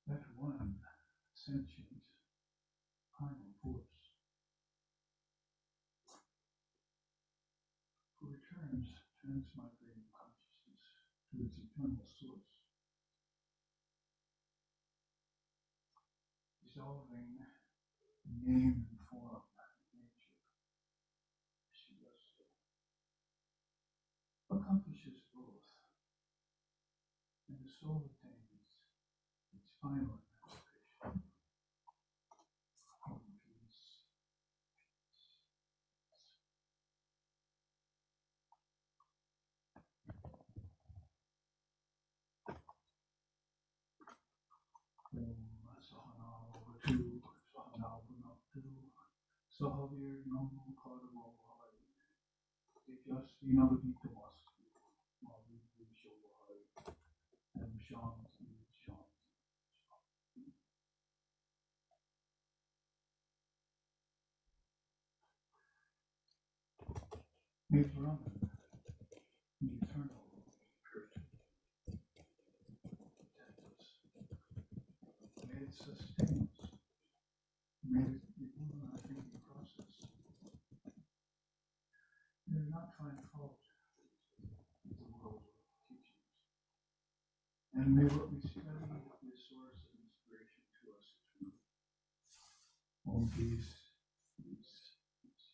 That one sentient primal force who returns transmigrating consciousness to its eternal source, dissolving name and form in nature. She does so. Accomplishes both, and the soul attains its final emancipation from peace. Sahavir Namu Karamo Hari. Just Inavadita Mastu, Mavi Vishavahari, and Shanti, Shanti, Shanti. May Brahman, the eternal, protect us. May it sustain us. May it improve our thinking process. May we not find fault with the world's teachings. And may what we study be a source of inspiration to us eternally. Om peace, peace, peace.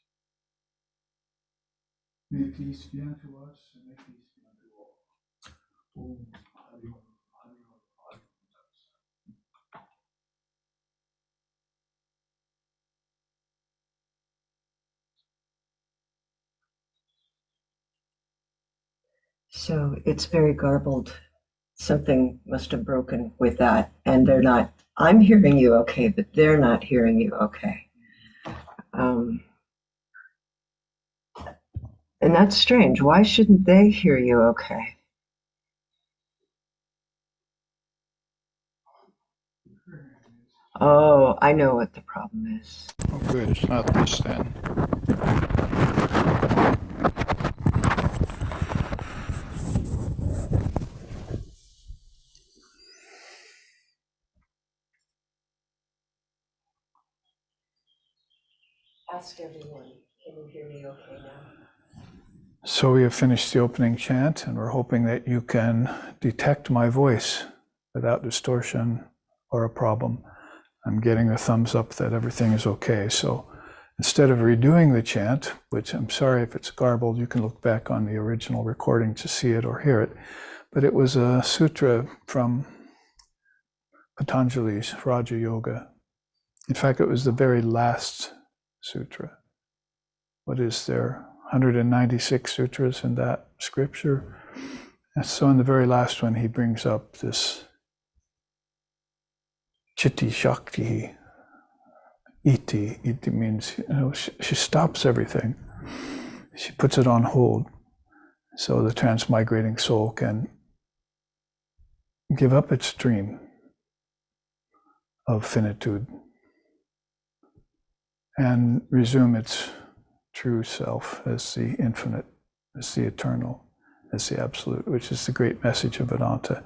May peace be unto us, and may peace be unto all. Om Hari Om, Hari Om, Hari Om. So it's very garbled. Something must have broken with that. And they're not, I'm hearing you okay, but they're not hearing you okay. And that's strange. Why shouldn't they hear you okay? Oh, I know what the problem is. Oh, good. It's not this then. Ask everyone, can you hear me okay now? So we have finished the opening chant, and we're hoping that you can detect my voice without distortion or a problem. I'm getting a thumbs up that everything is okay. So instead of redoing the chant, which I'm sorry if it's garbled, you can look back on the original recording to see it or hear it. But it was a sutra from Patanjali's Raja Yoga. In fact, it was the very last sutra. What is there? 196 sutras in that scripture. And so in the very last one, he brings up this Chitti Shakti. Iti. Iti means, she stops everything. She puts it on hold. So the transmigrating soul can give up its dream of finitude and resume its true self as the infinite, as the eternal, as the absolute, which is the great message of Vedanta.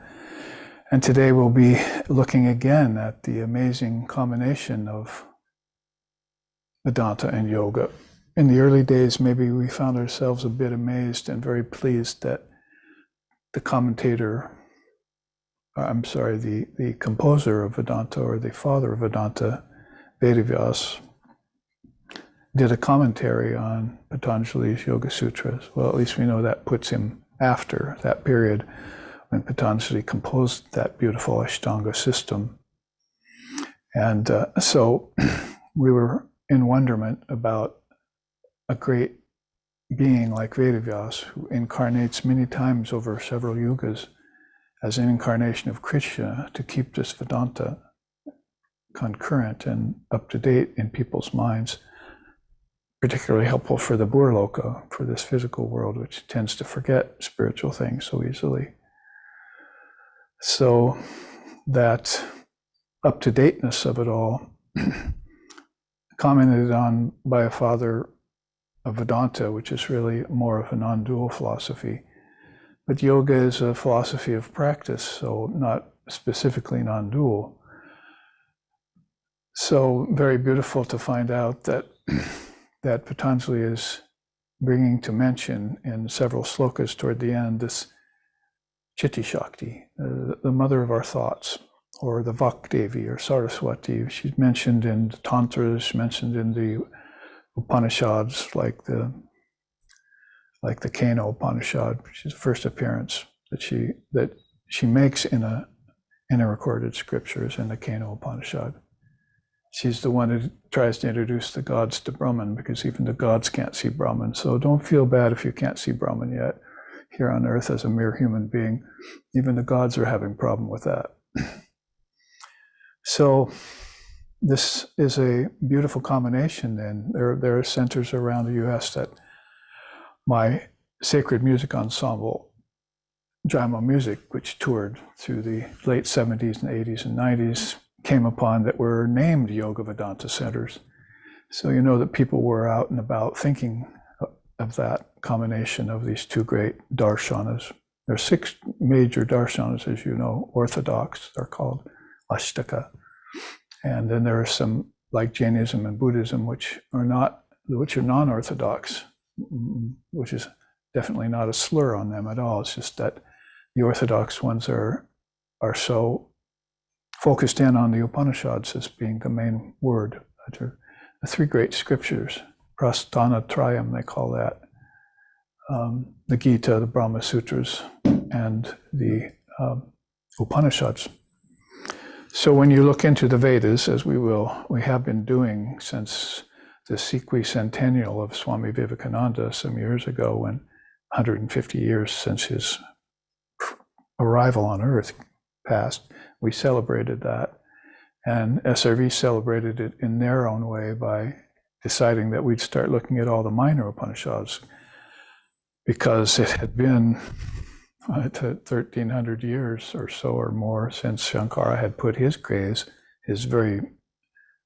And today we'll be looking again at the amazing combination of Vedanta and yoga. In the early days, maybe we found ourselves a bit amazed and very pleased that the composer of Vedanta, or the father of Vedanta, Vedavyas, did a commentary on Patanjali's Yoga Sutras. Well, at least we know that puts him after that period when Patanjali composed that beautiful Ashtanga system. And so we were in wonderment about a great being like Vedavyas, who incarnates many times over several yugas as an incarnation of Krishna to keep this Vedanta concurrent and up to date in people's minds, particularly helpful for the Burloka, for this physical world, which tends to forget spiritual things so easily. So that up-to-dateness of it all, commented on by a father of Vedanta, which is really more of a non-dual philosophy. But yoga is a philosophy of practice, so not specifically non-dual. So very beautiful to find out that that Patanjali is bringing to mention in several slokas toward the end this Chitti Shakti, the mother of our thoughts, or the Vakdevi or Saraswati. She's mentioned in the Tantras, mentioned in the Upanishads, like the Kena Upanishad, which is the first appearance that she makes in a recorded scriptures in the Kena Upanishad. She's the one who tries to introduce the gods to Brahman, because even the gods can't see Brahman. So don't feel bad if you can't see Brahman yet here on earth as a mere human being. Even the gods are having a problem with that. So this is a beautiful combination then. There are centers around the US that my sacred music ensemble, Jaima Music, which toured through the late 70s and 80s and 90s, came upon that were named Yoga Vedanta centers. So you know that people were out and about thinking of that combination of these two great darshanas. There are 6 major darshanas, as you know, orthodox, they're called Ashtaka. And then there are some, like Jainism and Buddhism, which are non-orthodox, which is definitely not a slur on them at all. It's just that the orthodox ones are so focused in on the Upanishads as being the main word. The 3 great scriptures, Prasthanatrayam, they call that, the Gita, the Brahma Sutras, and the Upanishads. So when you look into the Vedas, as we have been doing since the sequicentennial of Swami Vivekananda some years ago, when 150 years since his arrival on Earth passed, we celebrated that. And SRV celebrated it in their own way by deciding that we'd start looking at all the minor Upanishads, because it had been 1,300 years or so or more since Shankara had put his gaze, his very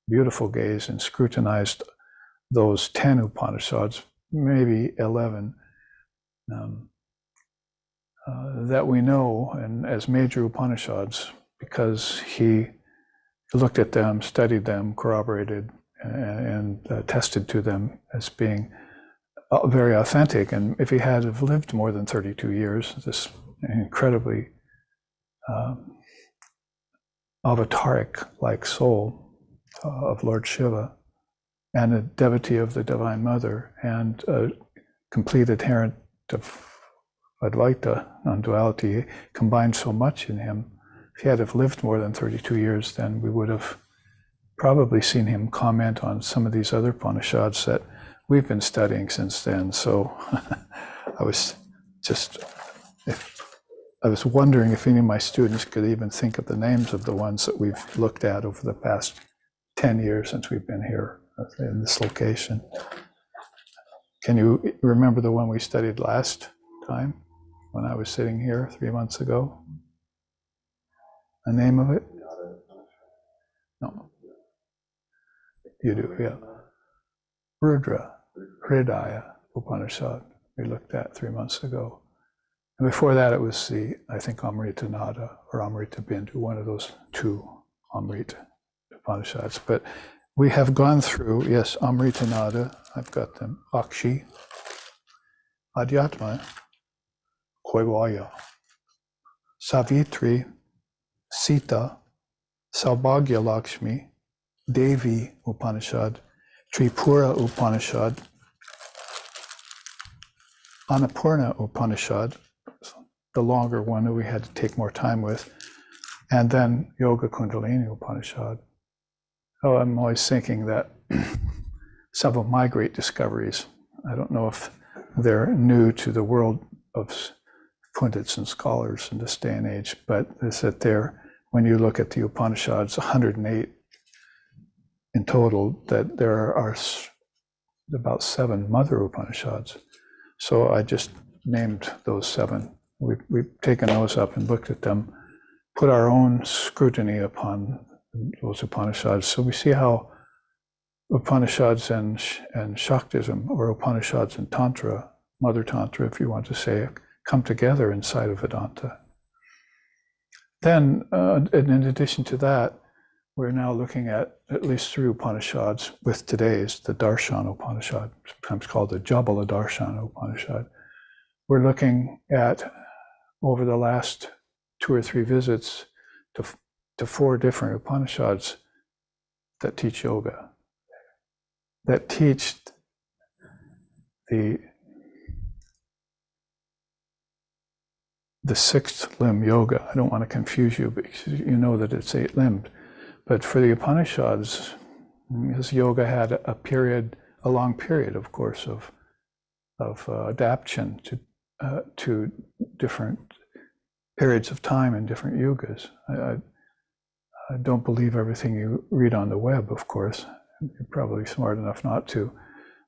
beautiful gaze, and scrutinized those 10 Upanishads, maybe 11, that we know and as major Upanishads, because he looked at them, studied them, corroborated, and attested to them as being very authentic. And if he had have lived more than 32 years, this incredibly avataric-like soul of Lord Shiva, and a devotee of the Divine Mother, and a complete adherent of Advaita, non-duality, combined so much in him. If he had have lived more than 32 years, then we would have probably seen him comment on some of these other Upanishads that we've been studying since then. So I was wondering if any of my students could even think of the names of the ones that we've looked at over the past 10 years since we've been here in this location. Can you remember the one we studied last time when I was sitting here 3 months ago? The name of it? No. You do, yeah. Rudra, Hridaya Upanishad, we looked at 3 months ago. And before that, it was I think Amrita Nada or Amrita Bindu, one of those 2 Amrita Upanishads. But we have gone through, yes, Amrita Nada, I've got them, Akshi, Adhyatma, Koivaya, Savitri, Sita, Saubhagya Lakshmi, Devi Upanishad, Tripura Upanishad, Annapurna Upanishad, the longer one that we had to take more time with, and then Yoga Kundalini Upanishad. Oh, I'm always thinking that some of my great discoveries, I don't know if they're new to the world of pundits and scholars in this day and age, but is that there, when you look at the Upanishads, 108 in total, that there are about 7 mother Upanishads. So I just named those 7. We've taken those up and looked at them, put our own scrutiny upon those Upanishads. So we see how Upanishads and Shaktism, or Upanishads and Tantra, Mother Tantra, if you want to say, come together inside of Vedanta. Then, in addition to that, we're now looking at least 3 Upanishads with today's, the Darshanopanisad, sometimes called the Jabala Darshan Upanisad. We're looking at, over the last 2 or 3 visits, to 4 different Upanishads that teach yoga, that teach the 6th limb yoga. I don't want to confuse you, because you know that it's 8-limbed. But for the Upanishads, this yoga had a long period, of course, of adaptation to different periods of time in different yugas. I don't believe everything you read on the web, of course. You're probably smart enough not to,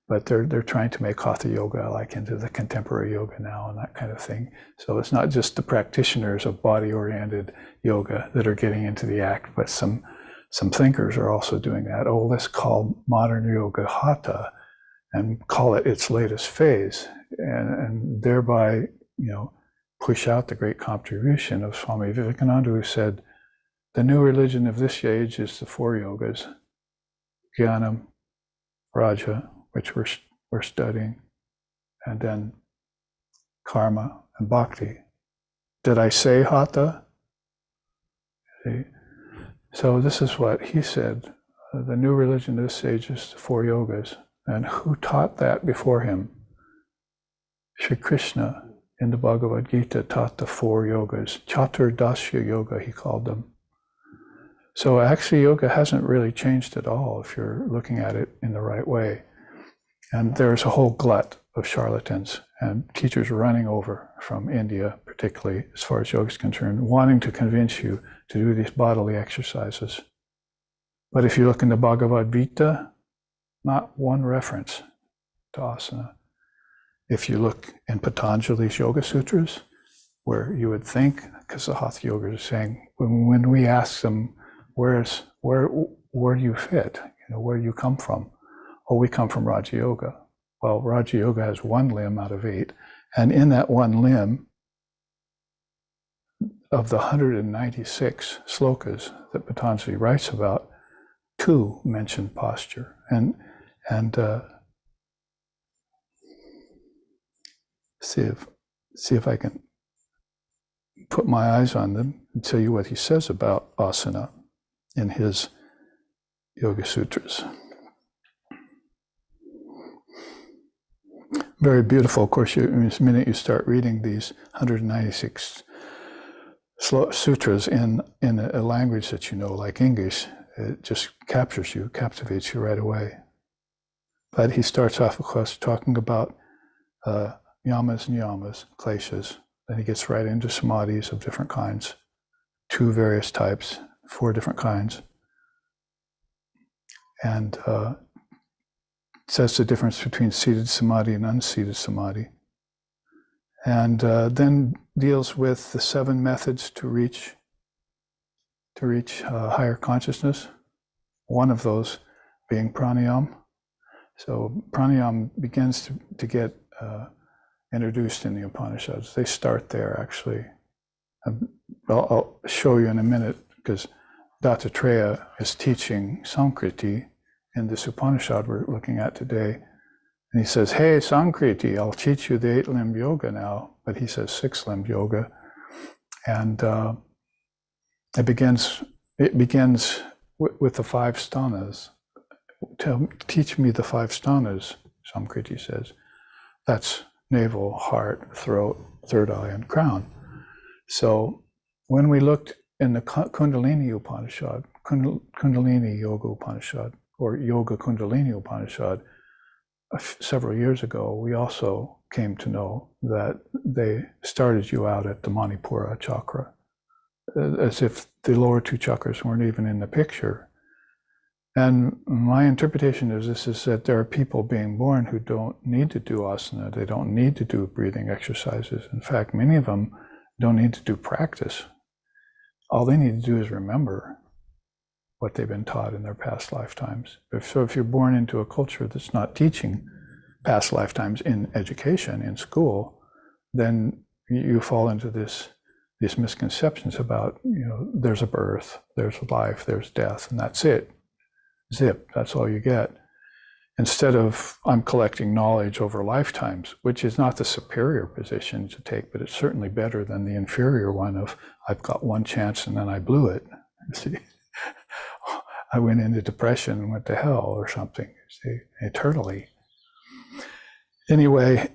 but they're trying to make hatha yoga like into the contemporary yoga now and that kind of thing. So it's not just the practitioners of body-oriented yoga that are getting into the act, but some thinkers are also doing that. Oh, let's call modern yoga hatha and call it its latest phase, and thereby, push out the great contribution of Swami Vivekananda, who said, the new religion of this age is the 4 yogas, Jnanam, Raja, which we're studying, and then Karma and Bhakti. Did I say hatha? See? So this is what he said. The new religion of this age is the 4 yogas. And who taught that before him? Shri Krishna in the Bhagavad Gita taught the 4 yogas. Chaturdasya yoga, he called them. So actually yoga hasn't really changed at all if you're looking at it in the right way. And there's a whole glut of charlatans and teachers running over from India, particularly as far as yoga is concerned, wanting to convince you to do these bodily exercises. But if you look in the Bhagavad Gita, not one reference to asana. If you look in Patanjali's Yoga Sutras, where you would think, because the Hatha Yogas are saying, when we ask them, where do you fit? Where do you come from? Oh, we come from Raja Yoga. Well, Raja Yoga has 1 limb out of 8. And in that 1 limb, of the 196 slokas that Patanjali writes about, 2 mention posture. And see if I can put my eyes on them and tell you what he says about asana in his Yoga Sutras. Very beautiful. Of course, the minute you start reading these 196 sutras in a language that you know, like English, it just captivates you right away. But he starts off, of course, talking about yamas, niyamas, kleshas. Then he gets right into samadhis of different kinds, 2 various types, 4 different kinds. And says the difference between seated samadhi and unseated samadhi. And then deals with the 7 methods to reach higher consciousness. One of those being pranayama. So pranayama begins to get introduced in the Upanishads. They start there, actually. I'll show you in a minute, because Dattatreya is teaching Samkriti in this Upanishad we're looking at today. And he says, hey, Samkriti, I'll teach you the 8-limb yoga now. But he says 6-limb yoga. And it begins with the 5 sthanas. Teach me the 5 sthanas, Samkriti says. That's navel, heart, throat, third eye, and crown. So when we looked in the Kundalini Upanishad, Kundalini Yoga Upanishad, or Yoga Kundalini Upanishad, several years ago, we also came to know that they started you out at the Manipura chakra, as if the lower two chakras weren't even in the picture. And my interpretation of this is that there are people being born who don't need to do asana, they don't need to do breathing exercises. In fact, many of them don't need to do practice. All they need to do is remember what they've been taught in their past lifetimes. So if you're born into a culture that's not teaching past lifetimes in education, in school, then you fall into these misconceptions about, there's a birth, there's life, there's death, and that's it. Zip, that's all you get. Instead of, I'm collecting knowledge over lifetimes, which is not the superior position to take, but it's certainly better than the inferior one of, I've got one chance and then I blew it. See, I went into depression and went to hell or something, see, eternally. Anyway,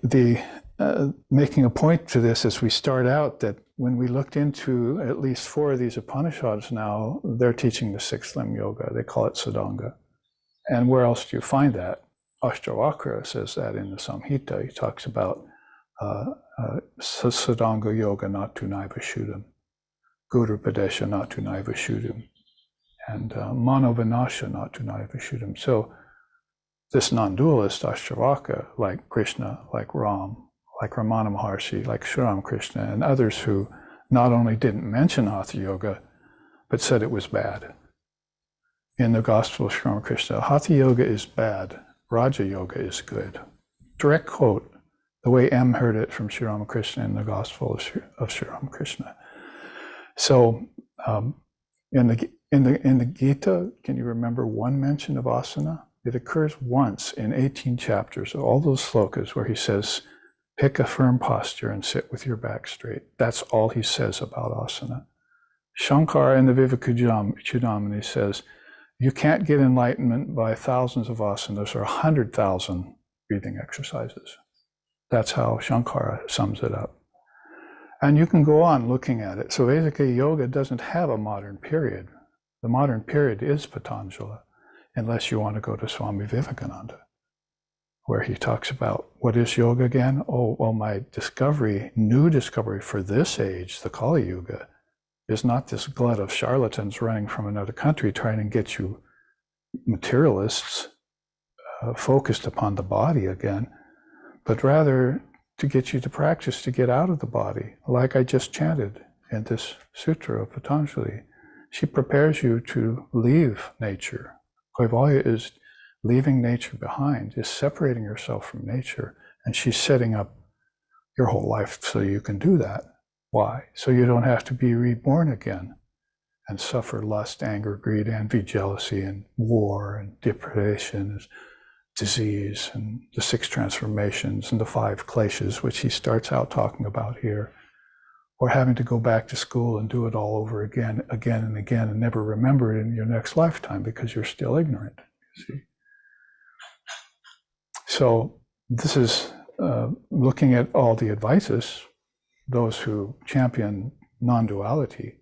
making a point to this as we start out, that when we looked into at least 4 of these Upanishads now, they're teaching the 6th limb yoga. They call it Sadanga. And where else do you find that? Ashtavakra says that in the Samhita. He talks about Sadanga yoga natu naiva shuddham, Guru Padesha natu naiva shuddham, and Mano Vinasha natu naiva shuddham. So this non-dualist Ashtavakra, like Krishna, like Ram, like Ramana Maharshi, like Sri Ramakrishna, and others who not only didn't mention Hatha Yoga, but said it was bad. In the Gospel of Sri Ramakrishna, Hatha Yoga is bad, Raja Yoga is good. Direct quote, the way M heard it from Sri Ramakrishna in the Gospel of Sri Ramakrishna. So in the Gita, can you remember one mention of asana? It occurs once in 18 chapters, all those slokas where he says, pick a firm posture and sit with your back straight. That's all he says about asana. Shankara in the Vivekachudamani says, you can't get enlightenment by thousands of asanas or 100,000 breathing exercises. That's how Shankara sums it up. And you can go on looking at it. So basically, yoga doesn't have a modern period. The modern period is Patanjali, unless you want to go to Swami Vivekananda, where he talks about, what is yoga again? Oh, well, my new discovery for this age, the Kali Yuga, is not this glut of charlatans running from another country trying to get you materialists focused upon the body again, but rather to get you to practice to get out of the body, like I just chanted in this sutra of Patanjali. She prepares you to leave nature. Kaivalya is leaving nature behind, is separating yourself from nature, and she's setting up your whole life so you can do that. Why? So you don't have to be reborn again and suffer lust, anger, greed, envy, jealousy, and war, and deprivation, disease, and the 6 transformations, and the 5 kleshas, which he starts out talking about here, or having to go back to school and do it all over again and again, and never remember it in your next lifetime because you're still ignorant, you see. So this is looking at all the advices, those who champion non-duality,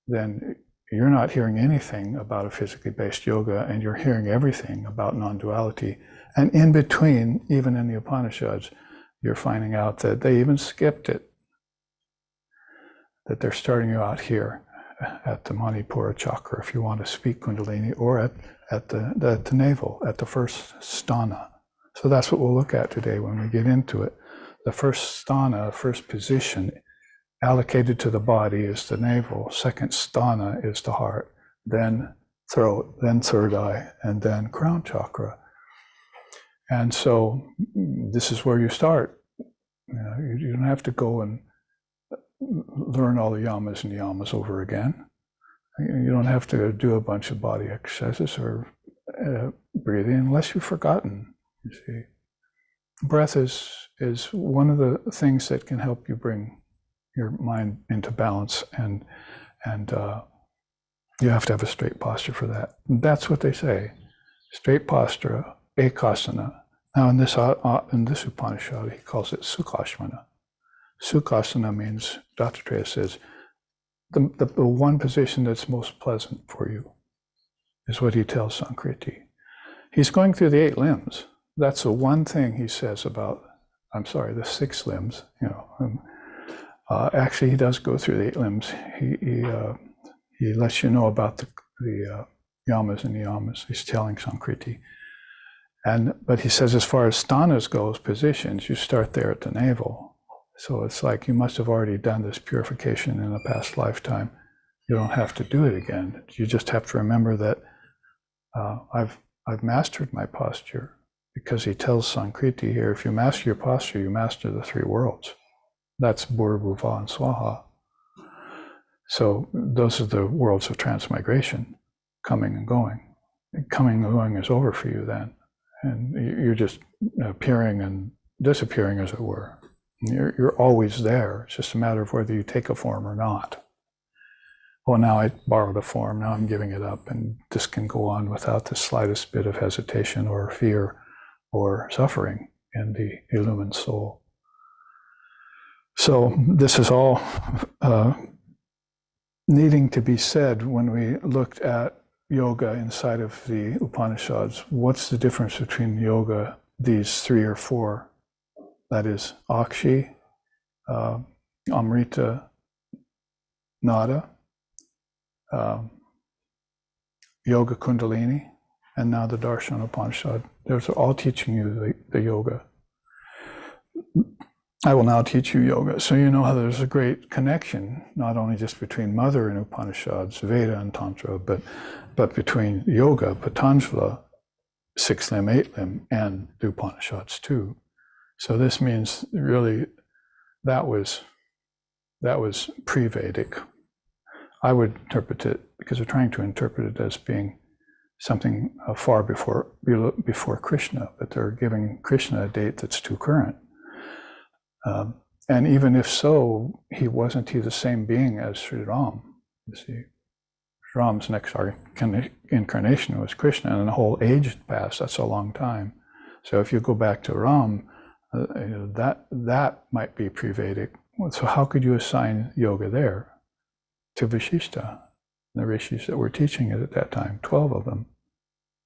then you're not hearing anything about a physically based yoga, and you're hearing everything about non-duality. And in between, even in the Upanishads, you're finding out that they even skipped it, that they're starting you out here at the Manipura chakra, if you want to speak Kundalini, or at the navel, at the first sthana. So that's what we'll look at today when we get into it. The first sthana, first position allocated to the body is the navel. Second sthana is the heart, then throat, then third eye, and then crown chakra. And so this is where you start. You don't have to go and learn all the yamas and niyamas over again. You don't have to do a bunch of body exercises or breathing unless you've forgotten. You see, breath is one of the things that can help you bring your mind into balance, and you have to have a straight posture for that. And that's what they say: straight posture, ekasana. Now in this Upanishad, he calls it sukhasana. Sukhasana means, Dattatreya says, the one position that's most pleasant for you is what he tells Samkriti. He's going through the 8 limbs. That's the one thing he says about I'm sorry, the 6 limbs. Actually, he does go through the 8 limbs. He lets you know about the yamas and niyamas. He's telling Samkriti. But he says, as far as sthanas goes, positions, you start there at the navel. So it's like you must have already done this purification in a past lifetime. You don't have to do it again. You just have to remember that I've mastered my posture, because he tells Samkriti here, if you master your posture, you master the 3 worlds. That's Bhur, Bhuva, and Swaha. So those are the worlds of transmigration, coming and going. Coming and going is over for you then. And you're just appearing and disappearing, as it were. You're always there. It's just a matter of whether you take a form or not. Oh, now I borrowed a form, now I'm giving it up. And this can go on without the slightest bit of hesitation or fear or suffering in the illumined soul. So this is all needing to be said when we looked at yoga inside of the Upanishads. What's the difference between yoga, these 3 or 4? That is Akshi, Amrita, Nada, Yoga Kundalini, and now the Darshanopanisad. Those are all teaching you the yoga. I will now teach you yoga. So you know how there's a great connection, not only just between Mother and Upanishads, Veda and Tantra, but between yoga, Patanjala, 6 limb, 8 limb, and the Upanishads too. So this means really that was pre-Vedic. I would interpret it, because we're trying to interpret it as being something far before Krishna, but they're giving Krishna a date that's too current. And even if so, wasn't he the same being as Sri Ram? You see, Ram's next incarnation was Krishna, and the whole age had passed. That's a long time. So if you go back to Ram, that might be pre-Vedic. So how could you assign yoga there? To Vishishta, the rishis that were teaching it at that time, 12 of them.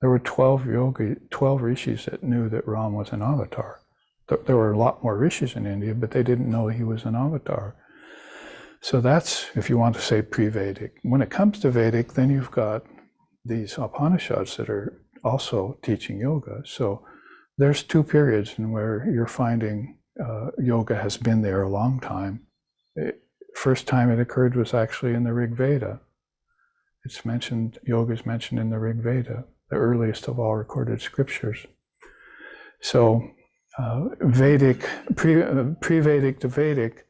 There were 12 rishis that knew that Ram was an avatar. There were a lot more rishis in India, but they didn't know he was an avatar. So that's, if you want to say, pre-Vedic. When it comes to Vedic, then you've got these Upanishads that are also teaching yoga. So there's 2 periods in where you're finding yoga has been there a long time. First time it occurred was actually in the Rig Veda. It's mentioned, yoga is mentioned in the Rig Veda, the earliest of all recorded scriptures. So Vedic, pre-Vedic to Vedic,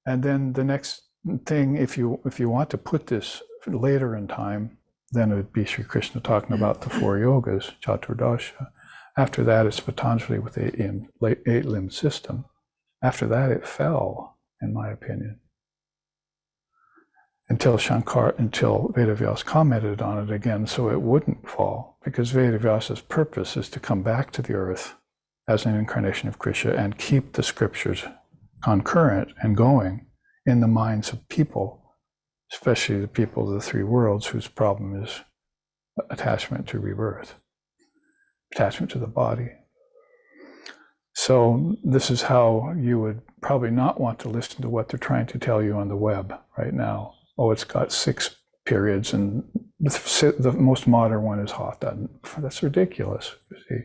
and then the next thing, if you want to put this later in time, then it would be Sri Krishna talking about the 4 yogas, Chaturdasha. After that, it's Patanjali with the 8-limb system. After that, it fell, in my opinion, until Vedavyas commented on it again, so it wouldn't fall, because Vedavyas's purpose is to come back to the earth as an incarnation of Krishna and keep the scriptures concurrent and going in the minds of people, especially the people of the 3 worlds whose problem is attachment to rebirth, attachment to the body. So this is how you would probably not want to listen to what they're trying to tell you on the web right now. Oh, it's got 6 periods, and the most modern one is Hatha. That's ridiculous, you see.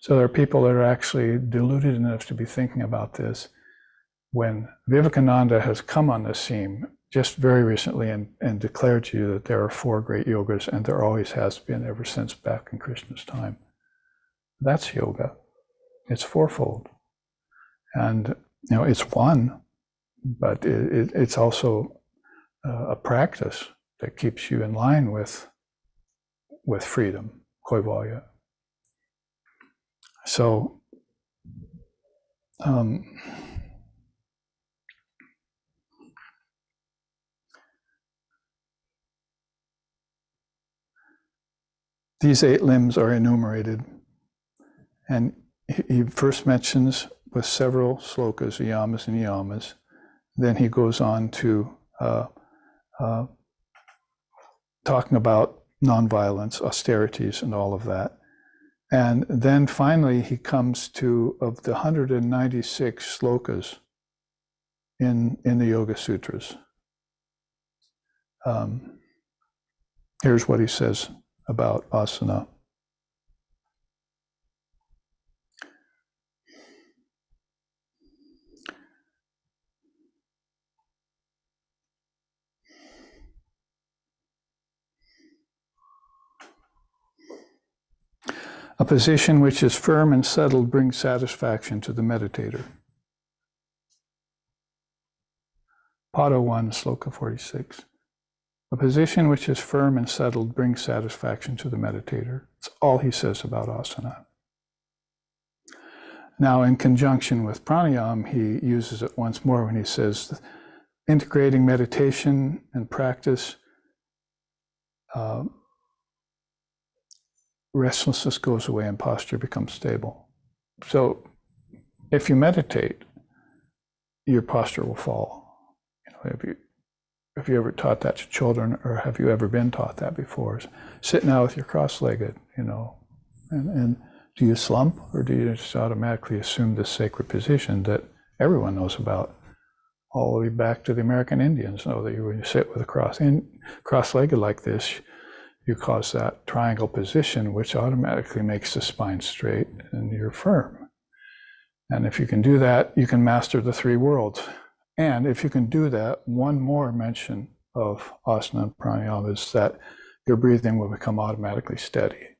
So there are people that are actually deluded enough to be thinking about this, when Vivekananda has come on the scene just very recently and declared to you that there are 4 great yogas, and there always has been ever since back in Krishna's time. That's yoga. It's 4-fold. And it's one, but it's also a practice that keeps you in line with freedom, Kaivalya. So these 8 limbs are enumerated, and he first mentions with several slokas, yamas and niyamas. Then he goes on to talking about nonviolence, austerities, and all of that. And then finally he comes to, of the 196 slokas in the Yoga Sutras, here's what he says about asana. A position which is firm and settled brings satisfaction to the meditator. Pada 1, Sloka 46. A position which is firm and settled brings satisfaction to the meditator. That's all he says about asana. Now, in conjunction with pranayama, he uses it once more when he says, integrating meditation and practice, restlessness goes away and posture becomes stable. So if you meditate, your posture will fall. Have you ever taught that to children, or have you ever been taught that before? Sit now with your cross-legged, and do you slump, or do you just automatically assume this sacred position that everyone knows about? All the way back to the American Indians know that when you sit with a cross-legged like this, you cause that triangle position, which automatically makes the spine straight and you're firm. And if you can do that, you can master the three worlds. And if you can do that, one more mention of asana and pranayama is that your breathing will become automatically steady.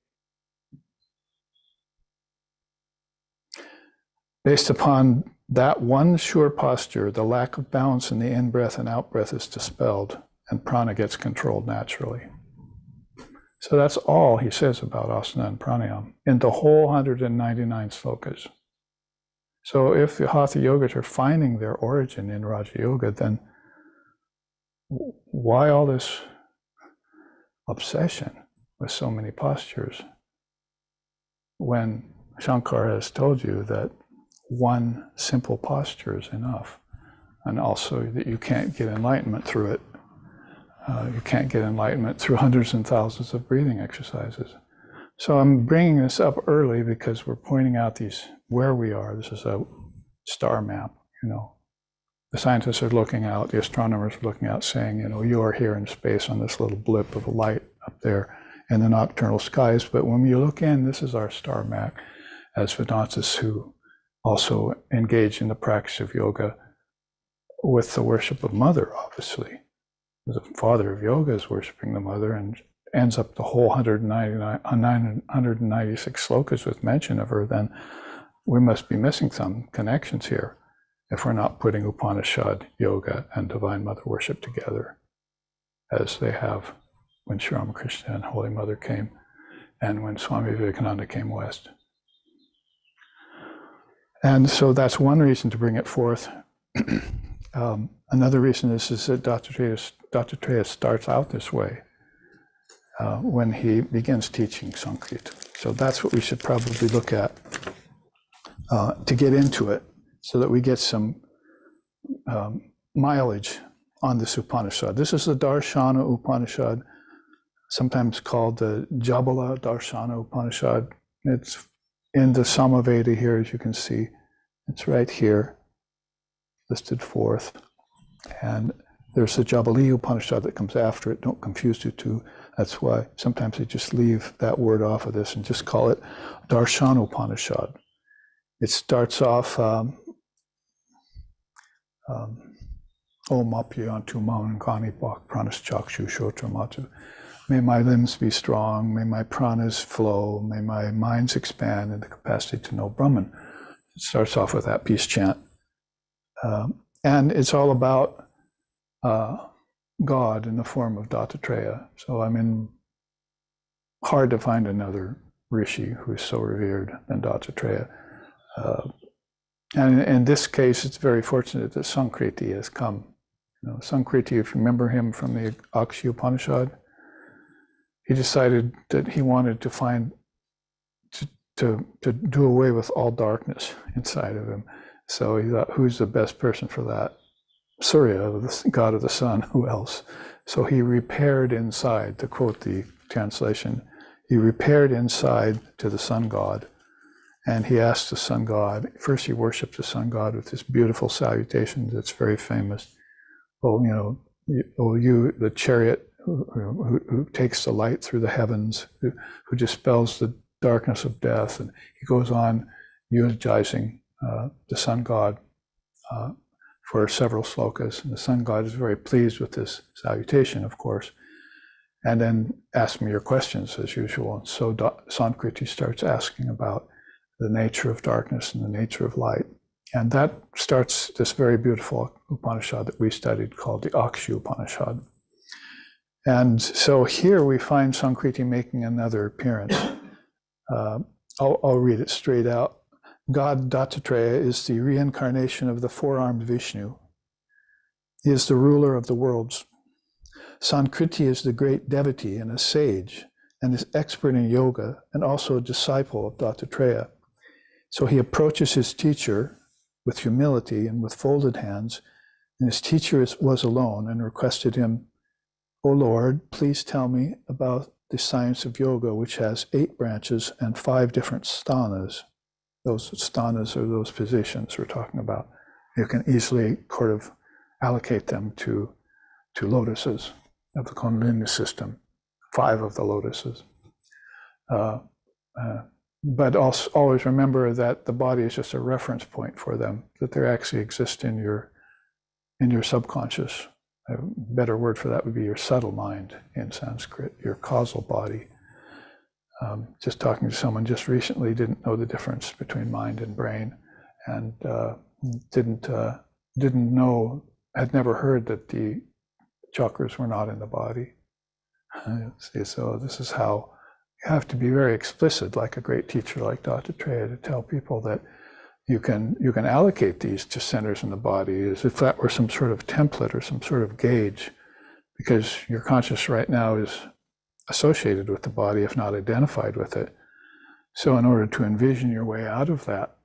Based upon that one sure posture, the lack of balance in the in-breath and out-breath is dispelled, and prana gets controlled naturally. So that's all he says about asana and pranayama in the whole 199 slokas. So if the Hatha Yogas are finding their origin in Raja Yoga, then why all this obsession with so many postures when Shankara has told you that one simple posture is enough, and also that you can't get enlightenment through it. You can't get enlightenment through hundreds and thousands of breathing exercises. So I'm bringing this up early because we're pointing out where we are. This is a star map, The scientists are looking out, the astronomers are looking out saying, you are here in space on this little blip of light up there in the nocturnal skies. But when you look in, this is our star map as Vedantists who also engage in the practice of yoga with the worship of Mother, obviously. The father of yoga is worshiping the Mother and ends up the whole 196 slokas with mention of her, then we must be missing some connections here if we're not putting Upanishad, yoga, and Divine Mother worship together as they have when Sri Ramakrishna and Holy Mother came and when Swami Vivekananda came west. And so that's one reason to bring it forth. Another reason is that Dattatreya starts out this way when he begins teaching Samkriti. So that's what we should probably look at to get into it, so that we get some mileage on this Upanishad. This is the Darshana Upanishad, sometimes called the Jabala Darshan Upanisad. It's in the Sama Veda here, as you can see. It's right here, listed fourth. And there's the Jabali Upanishad that comes after it. Don't confuse the two. That's why sometimes they just leave that word off of this and just call it Darshanopanisad. It starts off, Om Apyayantu Maungani Bhak Pranaschakshu Shotramatu. May my limbs be strong, may my pranas flow, may my minds expand in the capacity to know Brahman. It starts off with that peace chant. And it's all about God in the form of Dattatreya. So hard to find another rishi who is so revered than Dattatreya. And in this case, it's very fortunate that Samkriti has come. Samkriti, if you remember him from the Akshi Upanisad, he decided that he wanted to to do away with all darkness inside of him. So he thought, who's the best person for that? Surya, the god of the sun, who else? So he repaired inside, to quote the translation, he repaired inside to the sun god, and he asked the sun god, first he worshipped the sun god with this beautiful salutation that's very famous. Oh, you, the chariot who takes the light through the heavens, who dispels the darkness of death. And he goes on eulogizing the sun god for several slokas. And the sun god is very pleased with this salutation, of course, and then asks me your questions as usual. And so Samkriti starts asking about the nature of darkness and the nature of light. And that starts this very beautiful Upanishad that we studied called the Akshi Upanisad. And so here we find Samkriti making another appearance. I'll read it straight out. God Dattatreya is the reincarnation of the four-armed Vishnu. He is the ruler of the worlds. Samkriti is the great devotee and a sage, and is expert in yoga, and also a disciple of Dattatreya. So he approaches his teacher with humility and with folded hands, and his teacher was alone and requested him, "O Lord, please tell me about the science of yoga, which has 8 branches and 5 different sthanas." Those sthanas are those positions we're talking about. You can easily sort of allocate them to lotuses of the Kundalini system, 5 of the lotuses. But also always remember that the body is just a reference point for them, that they actually exist in your subconscious. A better word for that would be your subtle mind in Sanskrit, your causal body. Just talking to someone just recently didn't know the difference between mind and brain, and didn't know, had never heard that the chakras were not in the body. So this is how you have to be very explicit, like a great teacher like Dattatreya, to tell people that you can allocate these to centers in the body as if that were some sort of template or some sort of gauge, because your conscious right now is associated with the body, if not identified with it. So in order to envision your way out of that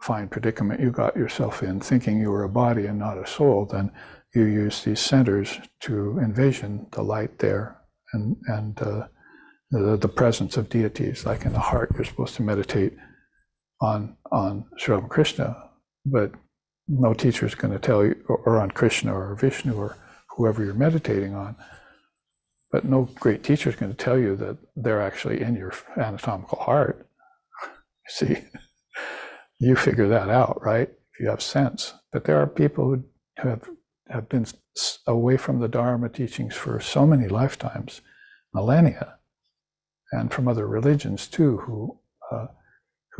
fine predicament you got yourself in, thinking you were a body and not a soul, then you use these centers to envision the light there and the presence of deities. Like in the heart, you're supposed to meditate on Sri Krishna, but no teacher is going to tell you, or on Krishna or Vishnu or whoever you're meditating on. But no great teacher is going to tell you that they're actually in your anatomical heart. See, you figure that out, right? If you have sense. But there are people who have been away from the Dharma teachings for so many lifetimes, millennia, and from other religions too, who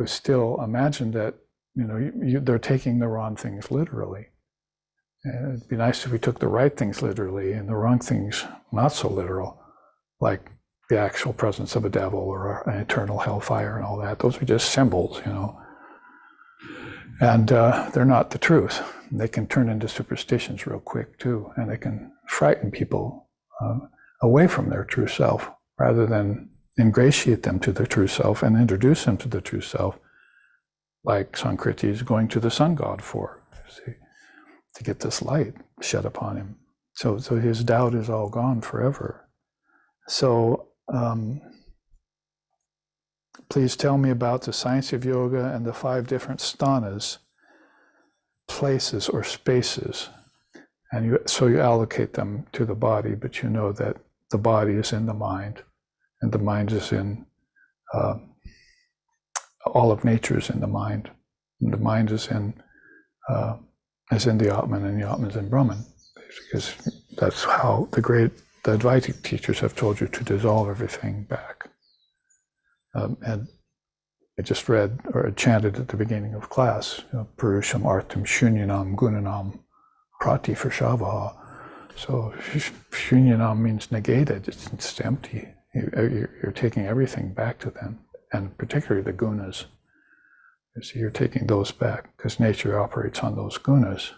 still imagine that they're taking the wrong things literally. And it'd be nice if we took the right things literally and the wrong things not so literal, like the actual presence of a devil or an eternal hellfire and all that. Those are just symbols, and they're not the truth. They can turn into superstitions real quick too, and they can frighten people away from their true self rather than ingratiate them to the true self and introduce them to the true self, like Samkriti is going to the sun god for, see, to get this light shed upon him. So his doubt is all gone forever. So please tell me about the science of yoga and the 5 different sthanas, places or spaces. And so you allocate them to the body, but you know that the body is in the mind, and the mind is in, all of nature is in the mind. And the mind is in the Atman, and the Atman is in Brahman. Because that's how the Advaitic teachers have told you to dissolve everything back. And I just read or chanted at the beginning of class, Purusham Artam Shunyanam Gunanam Prati Frashavaha. So Shunyanam means negated, it's empty. You're taking everything back to them, and particularly the gunas. So you're taking those back because nature operates on those gunas.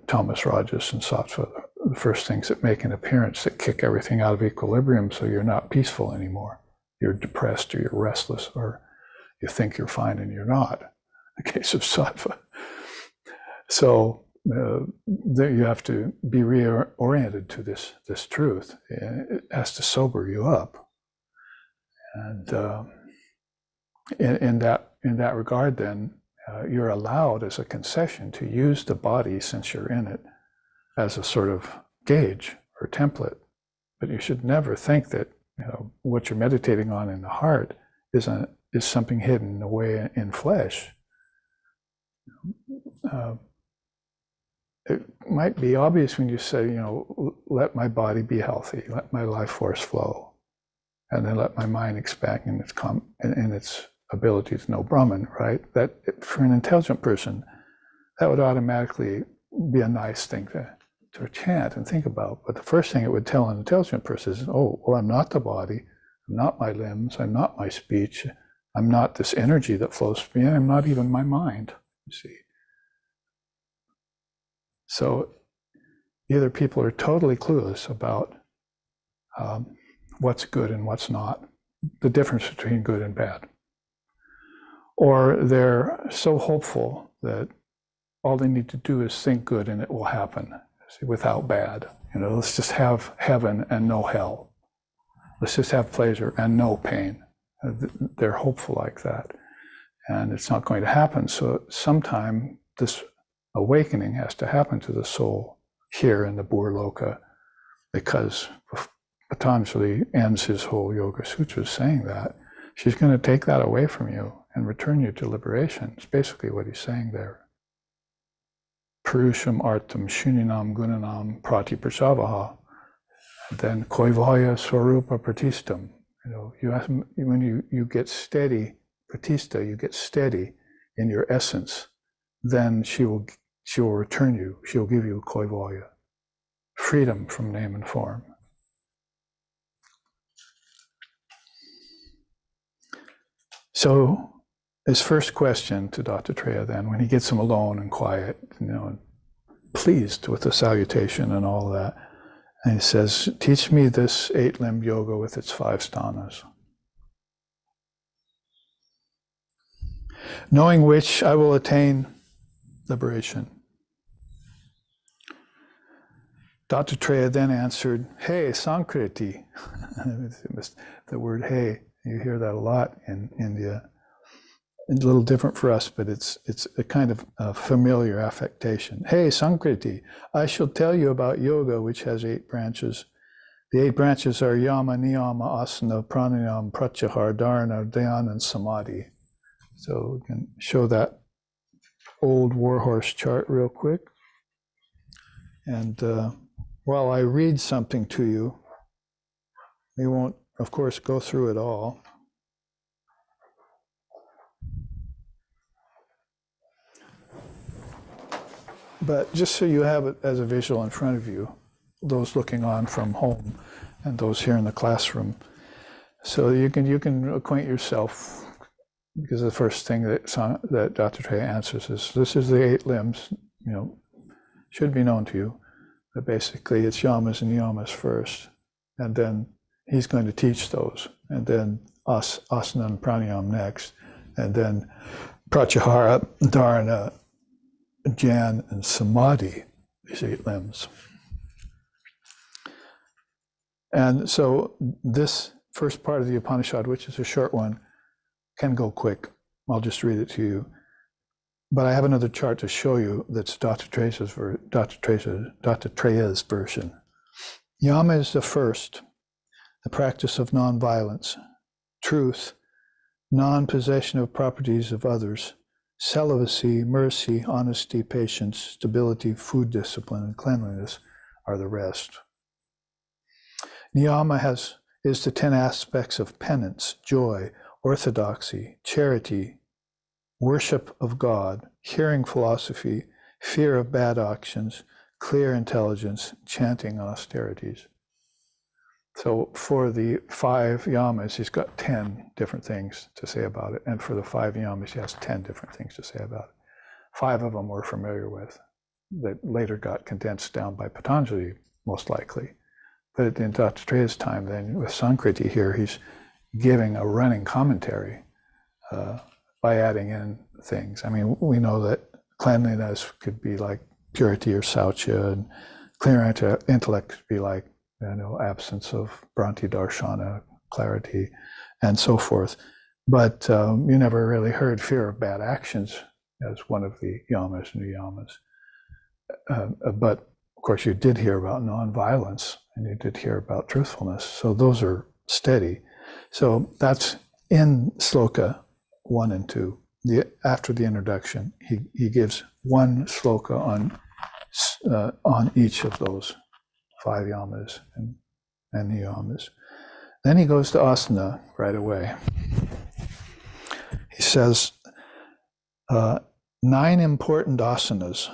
Tamas, Rajas, and Sattva, the first things that make an appearance that kick everything out of equilibrium, so you're not peaceful anymore. You're depressed, or you're restless, or you think you're fine and you're not. In the case of Sattva. So you have to be reoriented to this truth. It has to sober you up. And in that regard, then you're allowed as a concession to use the body, since you're in it, as a sort of gauge or template. But you should never think that what you're meditating on in the heart is something hidden away in flesh. It might be obvious when you say, let my body be healthy, let my life force flow, and then let my mind expand in its ability to know Brahman, right? That for an intelligent person, that would automatically be a nice thing to chant and think about. But the first thing it would tell an intelligent person is, oh, well, I'm not the body, I'm not my limbs, I'm not my speech, I'm not this energy that flows through me, I'm not even my mind, you see. So either people are totally clueless about what's good and what's not, the difference between good and bad, or they're so hopeful that all they need to do is think good and it will happen, see, without bad. Let's just have heaven and no hell. Let's just have pleasure and no pain. They're hopeful like that. And it's not going to happen. So sometime this awakening has to happen to the soul here in the Burloka, because Patanjali ends his whole Yoga Sutras saying that. She's going to take that away from you and return you to liberation. It's basically what he's saying there. Purusham artam shuninam gunanam pratiprasavaha. Then koivaya swarupa pratistam. When you get steady, pratista, you get steady in your essence, then she will return you. She'll give you koivaya, freedom from name and form. So his first question to Dattatreya then, when he gets him alone and quiet, and pleased with the salutation and all that, and he says, teach me this 8-limbed yoga with its 5 sthanas, knowing which I will attain liberation. Dattatreya then answered, hey, Samkriti. The word hey, you hear that a lot in India. It's a little different for us, but it's a kind of a familiar affectation. Hey, Samkriti, I shall tell you about yoga, which has 8 branches. The 8 branches are yama, niyama, asana, pranayama, pratyahara, dharana, dhyana, and samadhi. So we can show that old warhorse chart real quick. And while I read something to you, we won't, of course, go through it all. But just so you have it as a visual in front of you, those looking on from home and those here in the classroom, so you can acquaint yourself, because the first thing that Dattatreya answers is, this is the 8 limbs, should be known to you, but basically it's yamas and niyamas first, and then he's going to teach those, and then asana and pranayama next, and then pratyahara, dharana, Jnana, and samadhi, these 8 limbs. And so this first part of the Upanishad, which is a short one, can go quick. I'll just read it to you. But I have another chart to show you that's Dattatreya's version. Yama is the first, the practice of non-violence, truth, non-possession of properties of others, celibacy, mercy, honesty, patience, stability, food discipline, and cleanliness are the rest. Niyama is the 10 aspects of penance, joy, orthodoxy, charity, worship of God, hearing philosophy, fear of bad actions, clear intelligence, chanting, and austerities. So for the 5 yamas, he's got 10 different things to say about it. And for the 5 yamas, he has 10 different things to say about it. 5 of them we're familiar with, that later got condensed down by Patanjali, most likely. But in Dattatreya's time, then, with Samkriti here, he's giving a running commentary by adding in things. I mean, we know that cleanliness could be like purity or saucha, and clear intellect could be like, absence of Bhranti Darshana, clarity, and so forth. But you never really heard fear of bad actions as one of the yamas and niyamas. But of course, you did hear about nonviolence, and you did hear about truthfulness. So those are steady. So that's in sloka 1 and 2. After the introduction, he gives one sloka on each of those 5 yamas and niyamas. Then he goes to asana right away. He says 9 important asanas,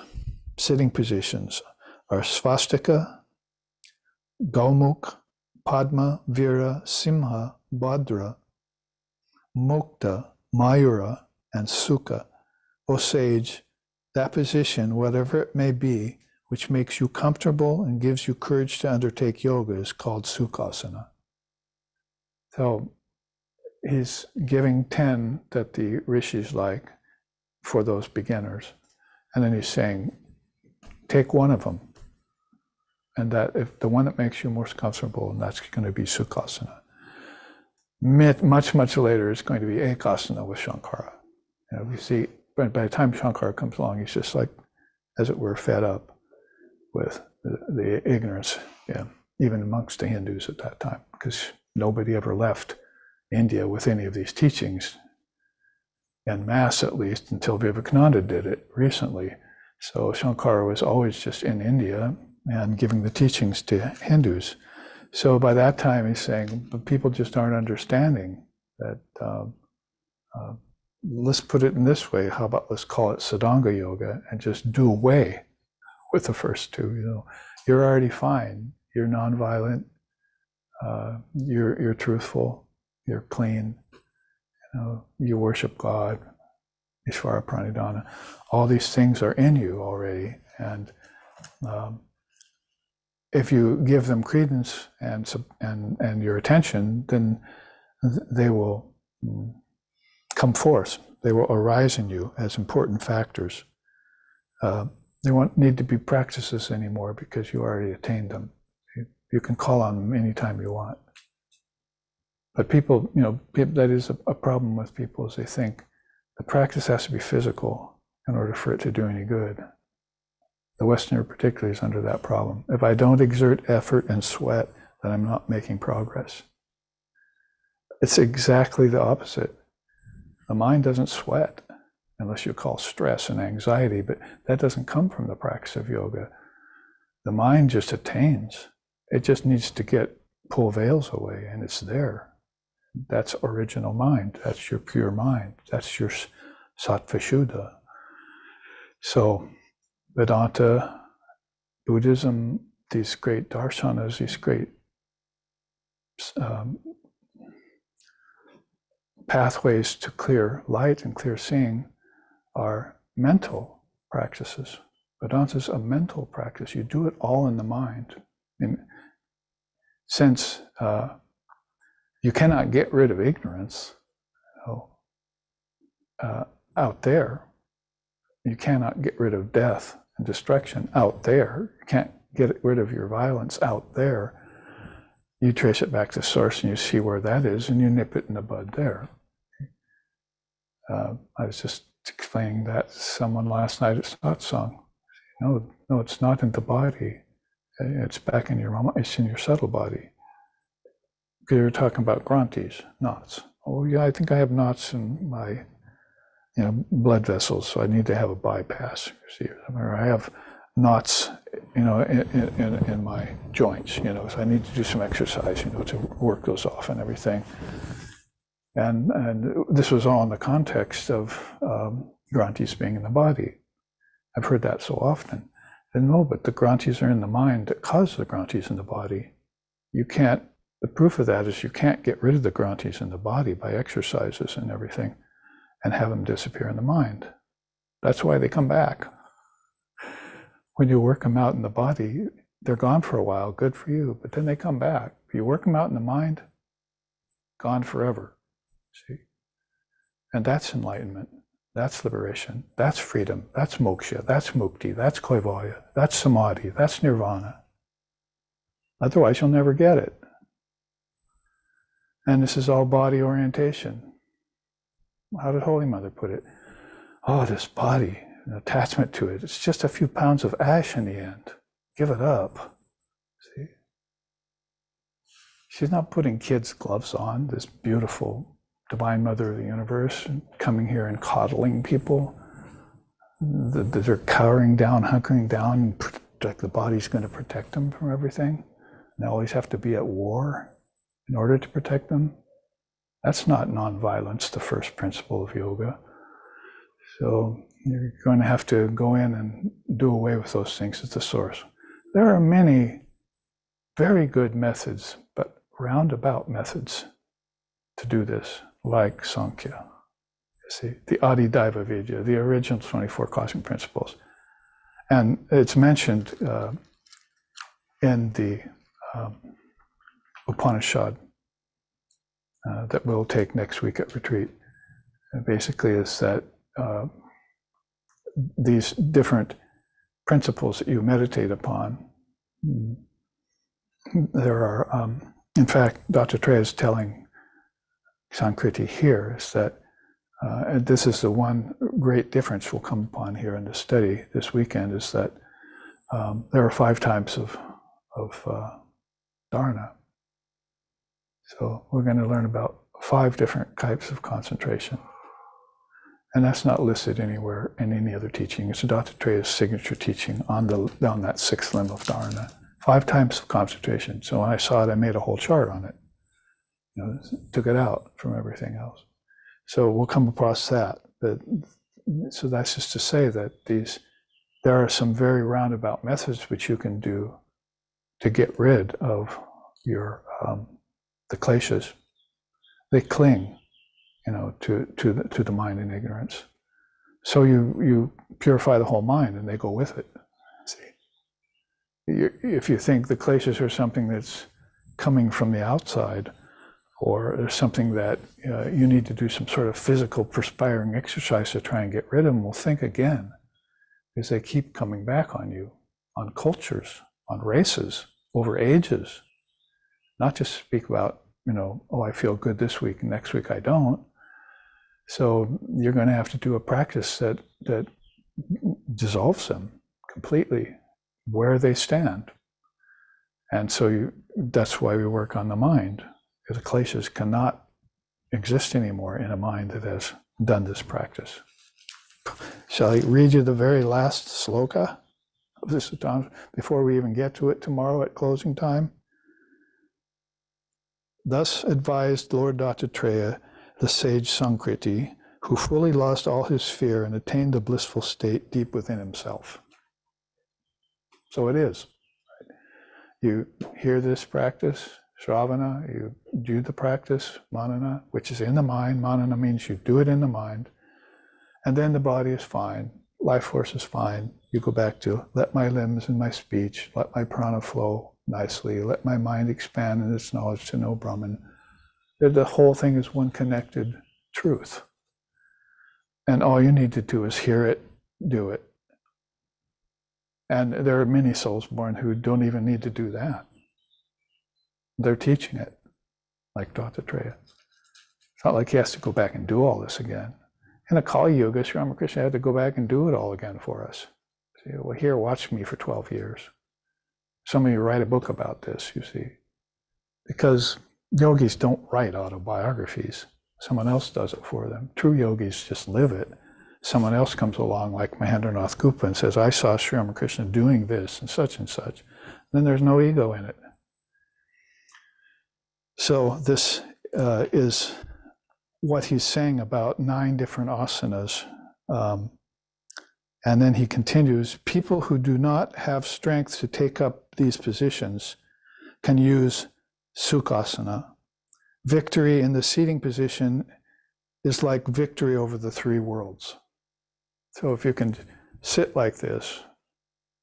sitting positions, are svastika, gaumukh, padma, vira, simha, bhadra, mukta, mayura, and sukha. O sage, that position, whatever it may be, which makes you comfortable and gives you courage to undertake yoga, is called sukhasana. So he's giving 10 that the rishis like for those beginners. And then he's saying, take one of them. And that if the one that makes you most comfortable, and that's going to be sukhasana. Much, much later, it's going to be ekasana with Shankara. You know, we see, by the time Shankara comes along, he's just like, as it were, fed up with the ignorance, even amongst the Hindus at that time, because nobody ever left India with any of these teachings, en masse at least, until Vivekananda did it recently. So Shankara was always just in India and giving the teachings to Hindus. So by that time, he's saying, but people just aren't understanding that. Let's put it in this way. How about let's call it Sadanga Yoga and just do away with the first 2. You know, you're already fine. You're nonviolent. You're truthful. You're clean. You know, you worship God. Ishvara Pranidhana. All these things are in you already, and if you give them credence and your attention, then they will come forth. They will arise in you as important factors. They won't need to be practices anymore because you already attained them. You can call on them anytime you want. But people, that is a problem with people, is they think the practice has to be physical in order for it to do any good. The Westerner particularly is under that problem. If I don't exert effort and sweat, then I'm not making progress. It's exactly the opposite. The mind doesn't sweat unless you call stress and anxiety, but that doesn't come from the practice of yoga. The mind just attains. It just needs to pull veils away, and it's there. That's original mind. That's your pure mind. That's your sattva shuddha. So Vedanta, Buddhism, these great darshanas, these great pathways to clear light and clear seeing are mental practices. Vedanta is a mental practice. You do it all in the mind. Since you cannot get rid of ignorance out there, you cannot get rid of death and destruction out there. You can't get rid of your violence out there. You trace it back to source and you see where that is and you nip it in the bud there. I was just explaining that to someone last night at satsang. No, it's not in the body. It's back in your mama. It's in your subtle body. Because you're talking about granthis, knots. Oh yeah, I think I have knots in my blood vessels, so I need to have a bypass. See, or I have knots, in my joints, so I need to do some exercise, to work those off and everything. And this was all in the context of granthis being in the body. I've heard that so often. And no, but the granthis are in the mind that cause the granthis in the body. The proof of that is you can't get rid of the granthis in the body by exercises and everything and have them disappear in the mind. That's why they come back. When you work them out in the body, they're gone for a while, good for you, but then they come back. If you work them out in the mind, gone forever. See? And that's enlightenment. That's liberation. That's freedom. That's moksha. That's mukti. That's kaivalya. That's samadhi. That's nirvana. Otherwise, you'll never get it. And this is all body orientation. How did Holy Mother put it? Oh, this body, an attachment to it, it's just a few pounds of ash in the end. Give it up. See? She's not putting kids' gloves on, this beautiful Divine Mother of the Universe, and coming here and coddling people. They're cowering down, hunkering down, like the body's going to protect them from everything. And they always have to be at war in order to protect them. That's not nonviolence, the first principle of yoga. So you're going to have to go in and do away with those things at the source. There are many very good methods, but roundabout methods to do this, like Sankhya. You see, the Adidaiva Vidya, the original 24 cosmic principles. And it's mentioned in the Upanishad that we'll take next week at retreat. And basically is that these different principles that you meditate upon, there are, in fact, Dattatreya is telling Samkriti here is that, and this is the one great difference we'll come upon here in the study this weekend, is that there are 5 types of dharana. So we're going to learn about 5 different types of concentration. And that's not listed anywhere in any other teaching. It's Dattatreya's signature teaching on that 6th limb of dharana. 5 types of concentration. So when I saw it, I made a whole chart on it. You know, took it out from everything else. So we'll come across that. So that's just to say that there are some very roundabout methods which you can do to get rid of your the kleshas. They cling, you know, to the mind and ignorance. So you purify the whole mind, and they go with it. See, if you think the kleshas are something that's coming from the outside, or there's something that you need to do some sort of physical perspiring exercise to try and get rid of them, well, think again, because they keep coming back on you, on cultures, on races, over ages. Not just speak about, you know, oh, I feel good this week, and next week I don't. So you're going to have to do a practice that dissolves them completely where they stand. And so that's why we work on the mind. The kleshas cannot exist anymore in a mind that has done this practice. Shall I read you the very last sloka of this Upanishad before we even get to it tomorrow at closing time? Thus advised Lord Dattatreya, the sage Samkriti, who fully lost all his fear and attained the blissful state deep within himself. So it is. You hear this practice, Shravana, you do the practice, Manana, which is in the mind. Manana means you do it in the mind. And then the body is fine. Life force is fine. You go back to let my limbs and my speech, let my prana flow nicely, let my mind expand in its knowledge to know Brahman. The whole thing is one connected truth. And all you need to do is hear it, do it. And there are many souls born who don't even need to do that. They're teaching it, like Dattatreya. It's not like he has to go back and do all this again. In a Kali Yuga, Sri Ramakrishna had to go back and do it all again for us. See, well, here, watch me for 12 years. Some of you write a book about this, you see. Because yogis don't write autobiographies. Someone else does it for them. True yogis just live it. Someone else comes along, like Mahendranath Gupta, and says, I saw Sri Ramakrishna doing this and such and such. Then there's no ego in it. So this is what he's saying about 9 different asanas. And then he continues, people who do not have strength to take up these positions can use sukhasana. Victory in the seating position is like victory over the 3 worlds. So if you can sit like this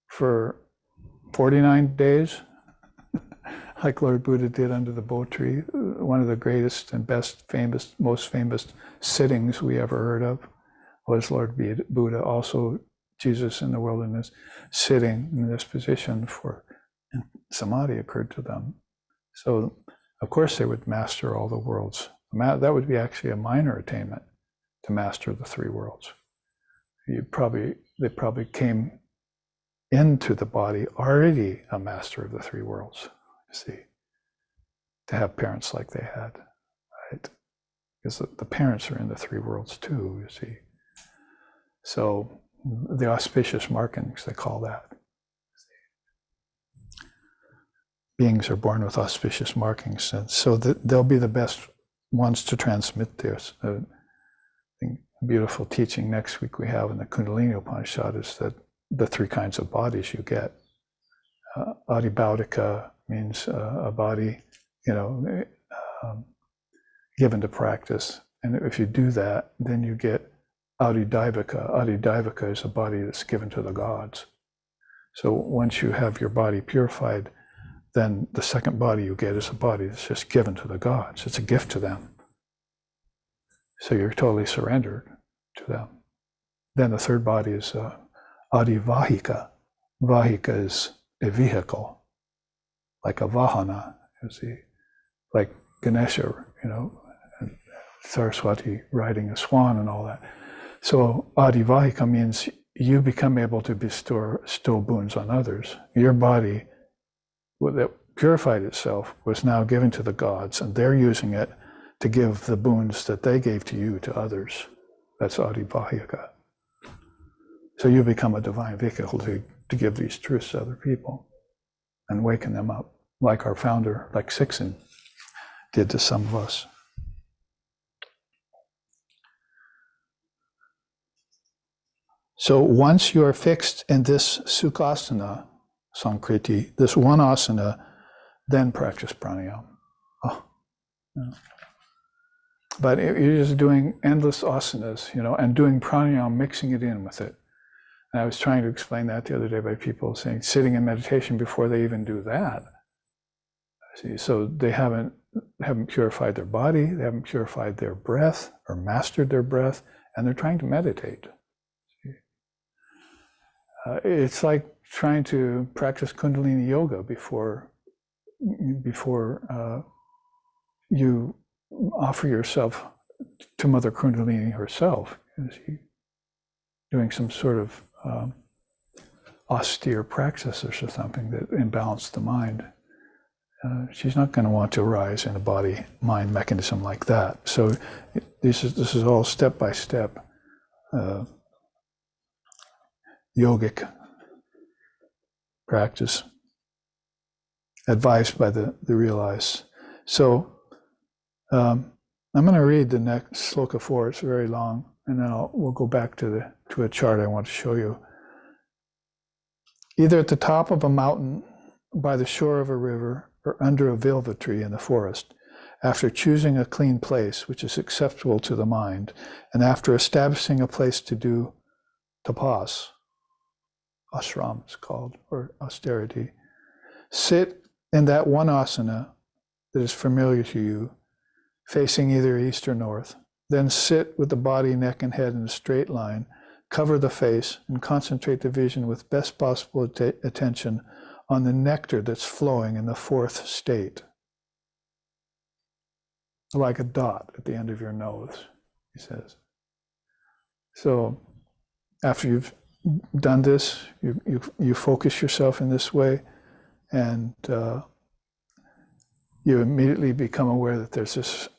for 49 days, like Lord Buddha did under the bo tree, one of the greatest and most famous sittings we ever heard of was Lord Buddha, also Jesus in the wilderness, sitting in this position for samadhi occurred to them. So Of course, they would master all the worlds. That would be actually a minor attainment to master the three worlds. They probably came into the body already a master of the three worlds, you see, to have parents like they had, right? Because the parents are in the three worlds too, you see. So the auspicious markings, they call that. Beings are born with auspicious markings, and so they'll be the best ones to transmit this. I think beautiful teaching next week we have in the Kundalini Upanishad is that the three kinds of bodies you get. Adibhaudika means a body, given to practice. And if you do that, then you get Adidaivika. Adidaivika is a body that's given to the gods. So once you have your body purified, then the second body you get is a body that's just given to the gods. It's a gift to them. So you're totally surrendered to them. Then the third body is Adivahika. Vahika is a vehicle, like a vahana, you see, like Ganesha, and Saraswati riding a swan and all that. So Adivahika means you become able to bestow boons on others. Your body that purified itself was now given to the gods, and they're using it to give the boons that they gave to you to others. That's Adivahika. So you become a divine vehicle to give these truths to other people and waken them up, like our founder, like Sixin, did to some of us. So once you are fixed in this Sukhasana, Samkriti, this one asana, then practice pranayama. But you're just doing endless asanas, and doing pranayama, mixing it in with it. And I was trying to explain that the other day by people saying sitting in meditation before they even do that. See, so they haven't purified their body, they haven't purified their breath or mastered their breath, and they're trying to meditate. It's like trying to practice Kundalini yoga before you offer yourself to Mother Kundalini herself. Doing some sort of austere practice or something that imbalanced the mind. She's not going to want to arise in a body-mind mechanism like that. So this is all step-by-step yogic practice advised by the realized. So I'm going to read the next sloka 4. It's very long, and then we'll go back to a chart I want to show you. Either at the top of a mountain, by the shore of a river, or under a vilva tree in the forest, after choosing a clean place which is acceptable to the mind, and after establishing a place to do tapas, ashram it's called, or austerity, sit in that one asana that is familiar to you, facing either east or north. Then sit with the body, neck, and head in a straight line, cover the face, and concentrate the vision with best possible attention on the nectar that's flowing in the fourth state. Like a dot at the end of your nose, he says. So after you've done this, you focus yourself in this way, and you immediately become aware that there's this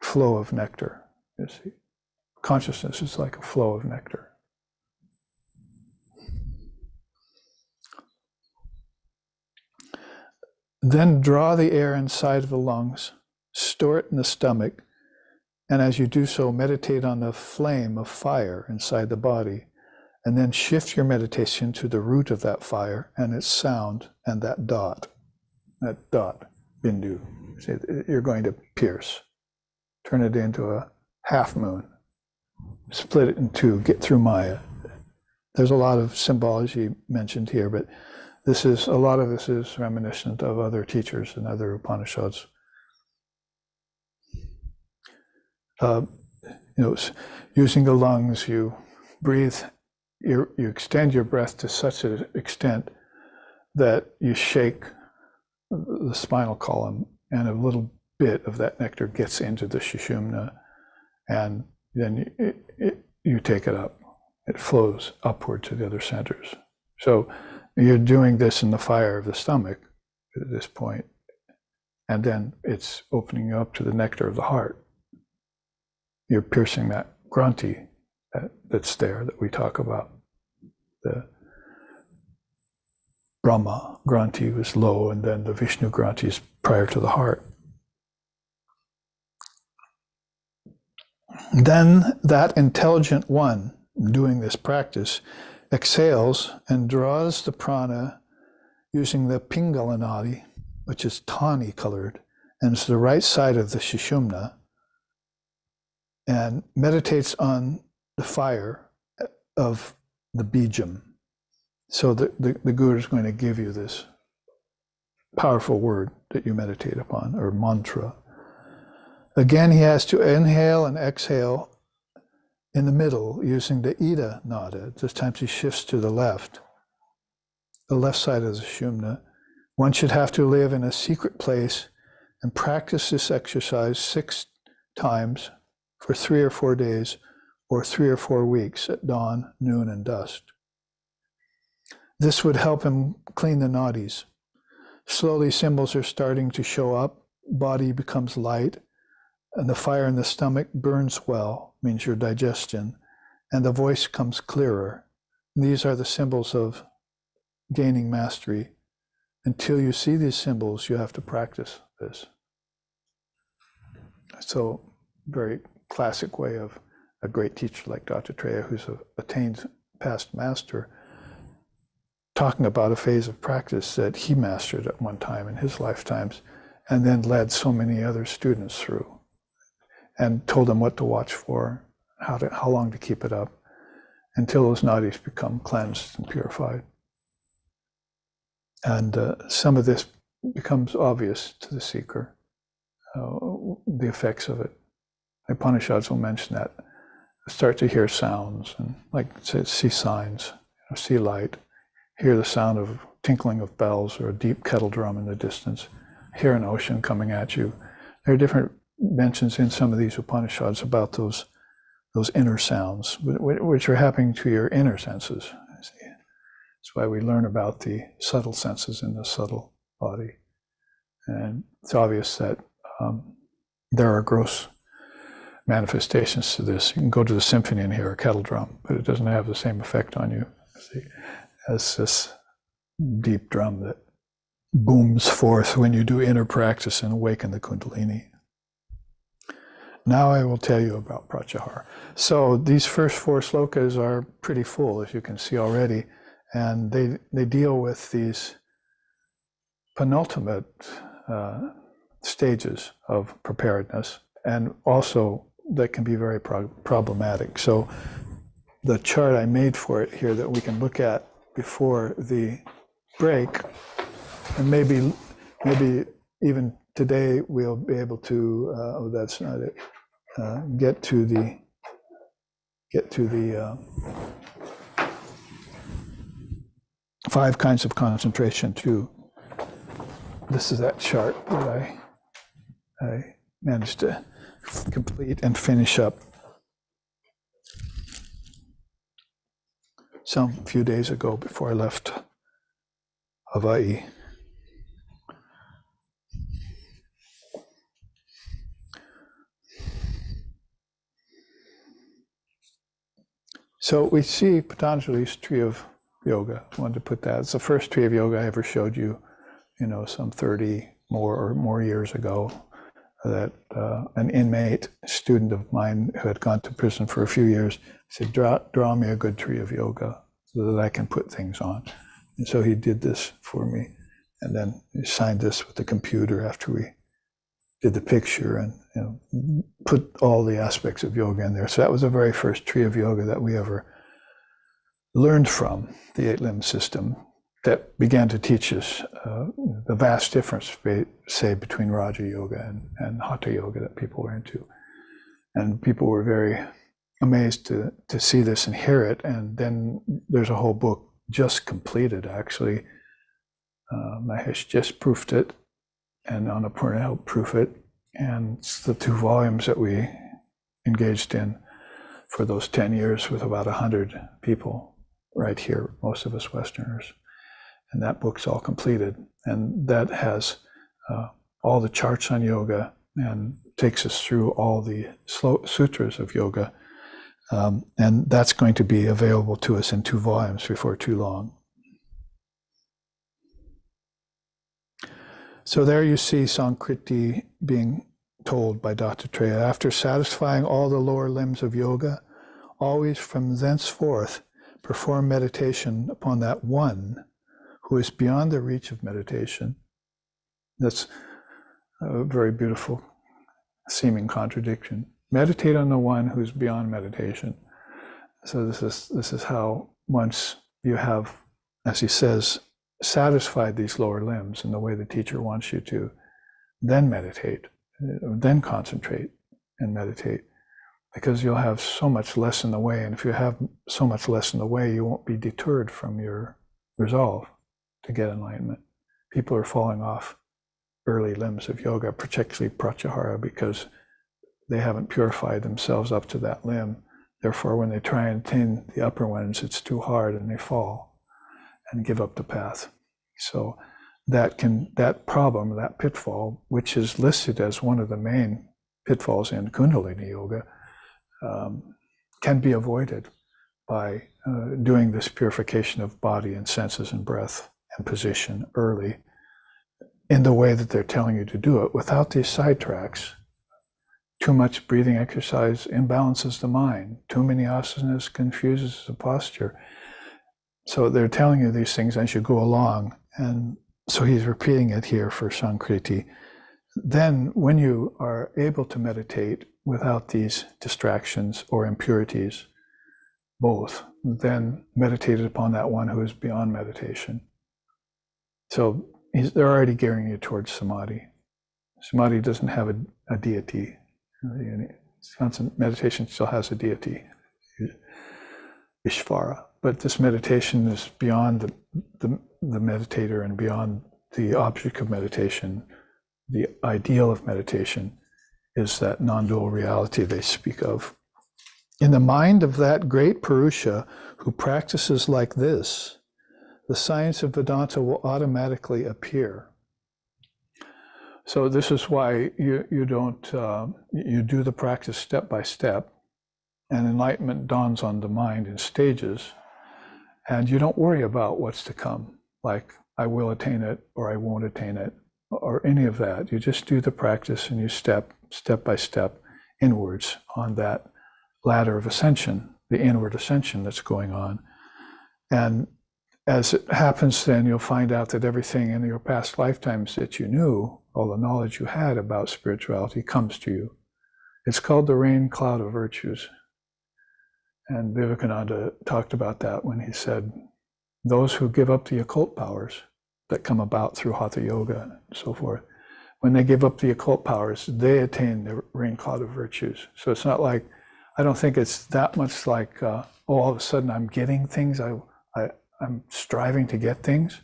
flow of nectar. You see, consciousness is like a flow of nectar. Then draw the air inside of the lungs, store it in the stomach, and as you do so, meditate on the flame of fire inside the body, and then shift your meditation to the root of that fire and its sound and that dot, bindu. See, you're going to pierce. Turn it into a half moon. Split it in two, get through Maya. There's a lot of symbology mentioned here, but a lot of this is reminiscent of other teachers and other Upanishads. Using the lungs, you breathe, you extend your breath to such an extent that you shake the spinal column and a little bit of that nectar gets into the Sushumna, and then you take it up. It flows upward to the other centers. So you're doing this in the fire of the stomach at this point, and then it's opening you up to the nectar of the heart. You're piercing that granthi that's there that we talk about. The Brahma granthi was low, and then the Vishnu granthi is prior to the heart. Then that intelligent one doing this practice exhales and draws the prana using the Pingala nadi, which is tawny colored, and it's the right side of the Sushumna, and meditates on the fire of the bijam. So the Guru is going to give you this powerful word that you meditate upon, or mantra. Again, he has to inhale and exhale in the middle using the Ida nada. This time he shifts to the left side of the Sushumna. One should have to live in a secret place and practice this exercise 6 times for 3 or 4 days, or 3 or 4 weeks at dawn, noon, and dusk. This would help him clean the nadis. Slowly, symbols are starting to show up. Body becomes light, and the fire in the stomach burns well, means your digestion, and the voice comes clearer. And these are the symbols of gaining mastery. Until you see these symbols, you have to practice this. So, very classic way of a great teacher like Dattatreya, who's attained past master, talking about a phase of practice that he mastered at one time in his lifetimes, and then led so many other students through, and told them what to watch for, how long to keep it up, until those nadis become cleansed and purified. And some of this becomes obvious to the seeker, the effects of it. The Upanishads will mention that. Start to hear sounds, and like see signs, see light, hear the sound of tinkling of bells or a deep kettle drum in the distance, hear an ocean coming at you. There are different mentions in some of these Upanishads about those inner sounds, which are happening to your inner senses. That's why we learn about the subtle senses in the subtle body. And it's obvious that there are gross manifestations to this. You can go to the symphony and hear a kettle drum, but it doesn't have the same effect on you as this deep drum that booms forth when you do inner practice and awaken the Kundalini. Now I will tell you about Pratyahara. So these first 4 slokas are pretty full, as you can see already, and they deal with these penultimate stages of preparedness, and also that can be very problematic. So the chart I made for it here that we can look at before the break, and maybe even today we'll be able to, oh, that's not it, get to the 5 kinds of concentration too. This is that chart that I managed to complete and finish up some few days ago before I left Hawaii. So we see Patanjali's tree of yoga. I wanted to put that. It's the first tree of yoga I ever showed you, some 30 more years ago, that an inmate, student of mine who had gone to prison for a few years, said, draw me a good tree of yoga so that I can put things on. And so he did this for me. And then he signed this with the computer after we did the picture, and put all the aspects of yoga in there. So that was the very first tree of yoga that we ever learned from, the 8-limb system, that began to teach us the vast difference, say, between Raja Yoga and Hatha Yoga that people were into. And people were very amazed to see this and hear it. And then there's a whole book just completed, actually. Mahesh just proofed it. and on a proof it. And it's the 2 volumes that we engaged in for those 10 years with about 100 people right here, most of us Westerners. And that book's all completed. And that has all the charts on yoga and takes us through all the sutras of yoga. And that's going to be available to us in 2 volumes before too long. So there you see Samkriti being told by Dattatreya, after satisfying all the lower limbs of yoga, always from thenceforth perform meditation upon that one who is beyond the reach of meditation. That's a very beautiful seeming contradiction. Meditate on the one who's beyond meditation. So this is how, once you have, as he says, satisfied these lower limbs in the way the teacher wants you to, then meditate, then concentrate and meditate, because you'll have so much less in the way. And if you have so much less in the way, you won't be deterred from your resolve to get enlightenment. People are falling off early limbs of yoga, particularly pratyahara, because they haven't purified themselves up to that limb. Therefore, when they try and attain the upper ones, it's too hard and they fall and give up the path. So that problem, that pitfall, which is listed as one of the main pitfalls in Kundalini yoga, can be avoided by doing this purification of body and senses and breath and position early in the way that they're telling you to do it, without these sidetracks. Too much breathing exercise imbalances the mind. Too many asanas confuses the posture. So they're telling you these things as you go along. And so he's repeating it here for Samkriti. Then when you are able to meditate without these distractions or impurities, both, then meditate upon that one who is beyond meditation. So they're already gearing you towards samadhi. Samadhi doesn't have a deity. Constant meditation still has a deity, Ishvara. But this meditation is beyond the meditator and beyond the object of meditation. The ideal of meditation is that non-dual reality they speak of. In the mind of that great Purusha who practices like this, the science of Vedanta will automatically appear. So this is why you don't, you do the practice step by step, and enlightenment dawns on the mind in stages, and you don't worry about what's to come, like I will attain it or I won't attain it, or any of that. You just do the practice and you step by step inwards on that ladder of ascension, the inward ascension that's going on. And as it happens, then you'll find out that everything in your past lifetimes that you knew, all the knowledge you had about spirituality, comes to you. It's called the rain cloud of virtues. And Vivekananda talked about that when he said, those who give up the occult powers that come about through hatha yoga and so forth, when they give up the occult powers, they attain the rain cloud of virtues. So it's not like, I don't think it's that much like, all of a sudden I'm getting things, I'm striving to get things.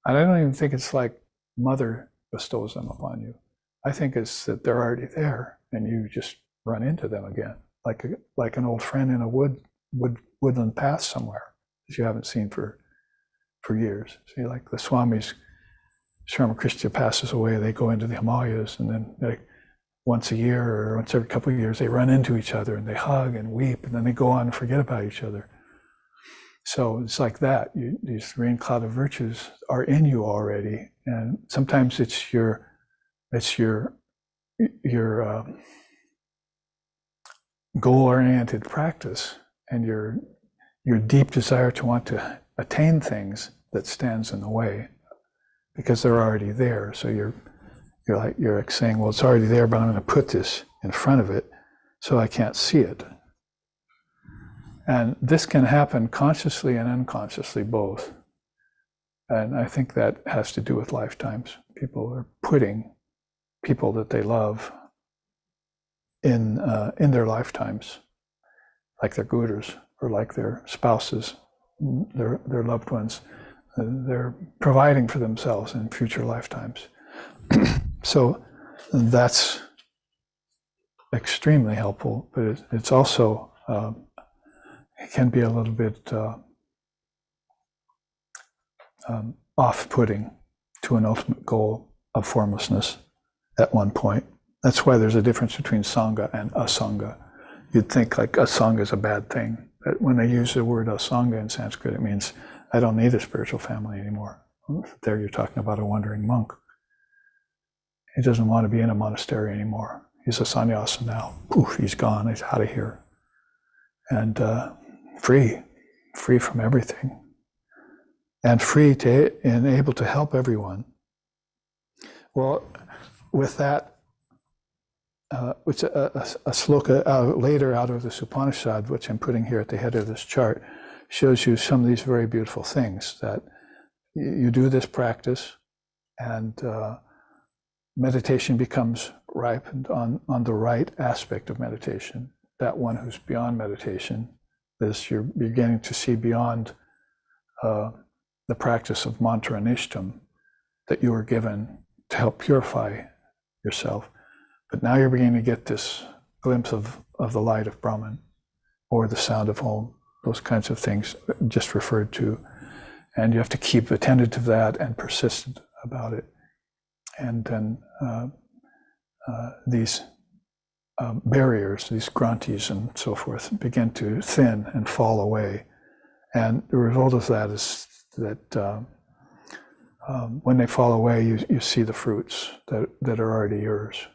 And I don't even think it's like mother bestows them upon you. I think it's that they're already there and you just run into them again, like an old friend in a woodland path somewhere that you haven't seen for years. See, like the Swamis, Ramakrishna passes away, they go into the Himalayas, and then once a year or once every couple of years, they run into each other and they hug and weep, and then they go on and forget about each other. So it's like that. These rain cloud of virtues are in you already, and sometimes it's your goal-oriented practice and your deep desire to want to attain things that stands in the way, because they're already there. So you're like saying, well, it's already there, but I'm going to put this in front of it so I can't see it. And this can happen consciously and unconsciously both. And I think that has to do with lifetimes. People are putting people that they love in their lifetimes, like their gurus or like their spouses, their loved ones. They're providing for themselves in future lifetimes. So that's extremely helpful, but it's also, it can be a little bit off-putting to an ultimate goal of formlessness at one point. That's why there's a difference between Sangha and Asanga. You'd think like Asanga is a bad thing. But when they use the word Asanga in Sanskrit, it means I don't need a spiritual family anymore. There you're talking about a wandering monk. He doesn't want to be in a monastery anymore. He's a sannyasa now. Poof, he's gone. He's out of here. And free from everything. And free to and able to help everyone. Well, with that, which a sloka later out of this Upanishad, which I'm putting here at the head of this chart, shows you some of these very beautiful things that you do this practice, and meditation becomes ripened on the right aspect of meditation. That one who's beyond meditation, is you're beginning to see beyond the practice of mantra nishtam that you were given to help purify yourself. But now you're beginning to get this glimpse of the light of Brahman, or the sound of Om, those kinds of things just referred to. And you have to keep attentive to that and persistent about it. And then these barriers, these grantis and so forth, begin to thin and fall away. And the result of that is that when they fall away, you see the fruits that are already yours.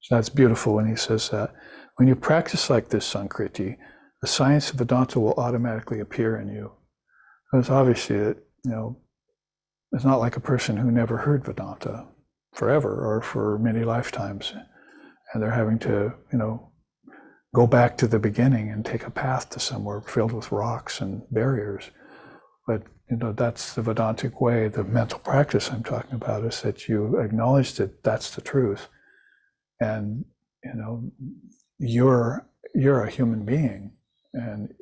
So that's beautiful when he says that. When you practice like this, Samkriti, the science of Vedanta will automatically appear in you. Because obviously, it's not like a person who never heard Vedanta forever or for many lifetimes. And they're having to, go back to the beginning and take a path to somewhere filled with rocks and barriers. But, that's the Vedantic way. The mental practice I'm talking about is that you acknowledge that that's the truth. And, you're a human being, and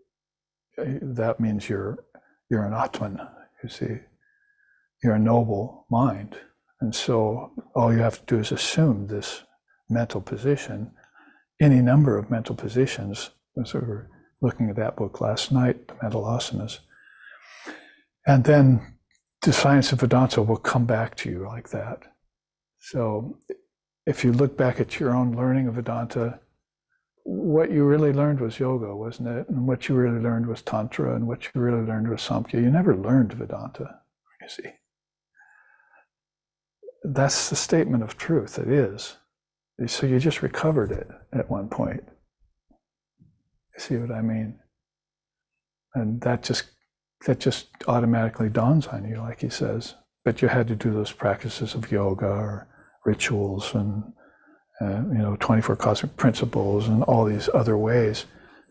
that means you're an Atman, you see. You're a noble mind. And so all you have to do is assume this mental position, any number of mental positions. So we were looking at that book last night, the mental asanas. And then the science of Vedanta will come back to you like that. So if you look back at your own learning of Vedanta, what you really learned was yoga, wasn't it? And what you really learned was Tantra, and what you really learned was Samkhya. You never learned Vedanta, you see. That's the statement of truth, it is. So you just recovered it at one point. You see what I mean? And that just automatically dawns on you, like he says. But you had to do those practices of yoga or rituals and 24 cosmic principles and all these other ways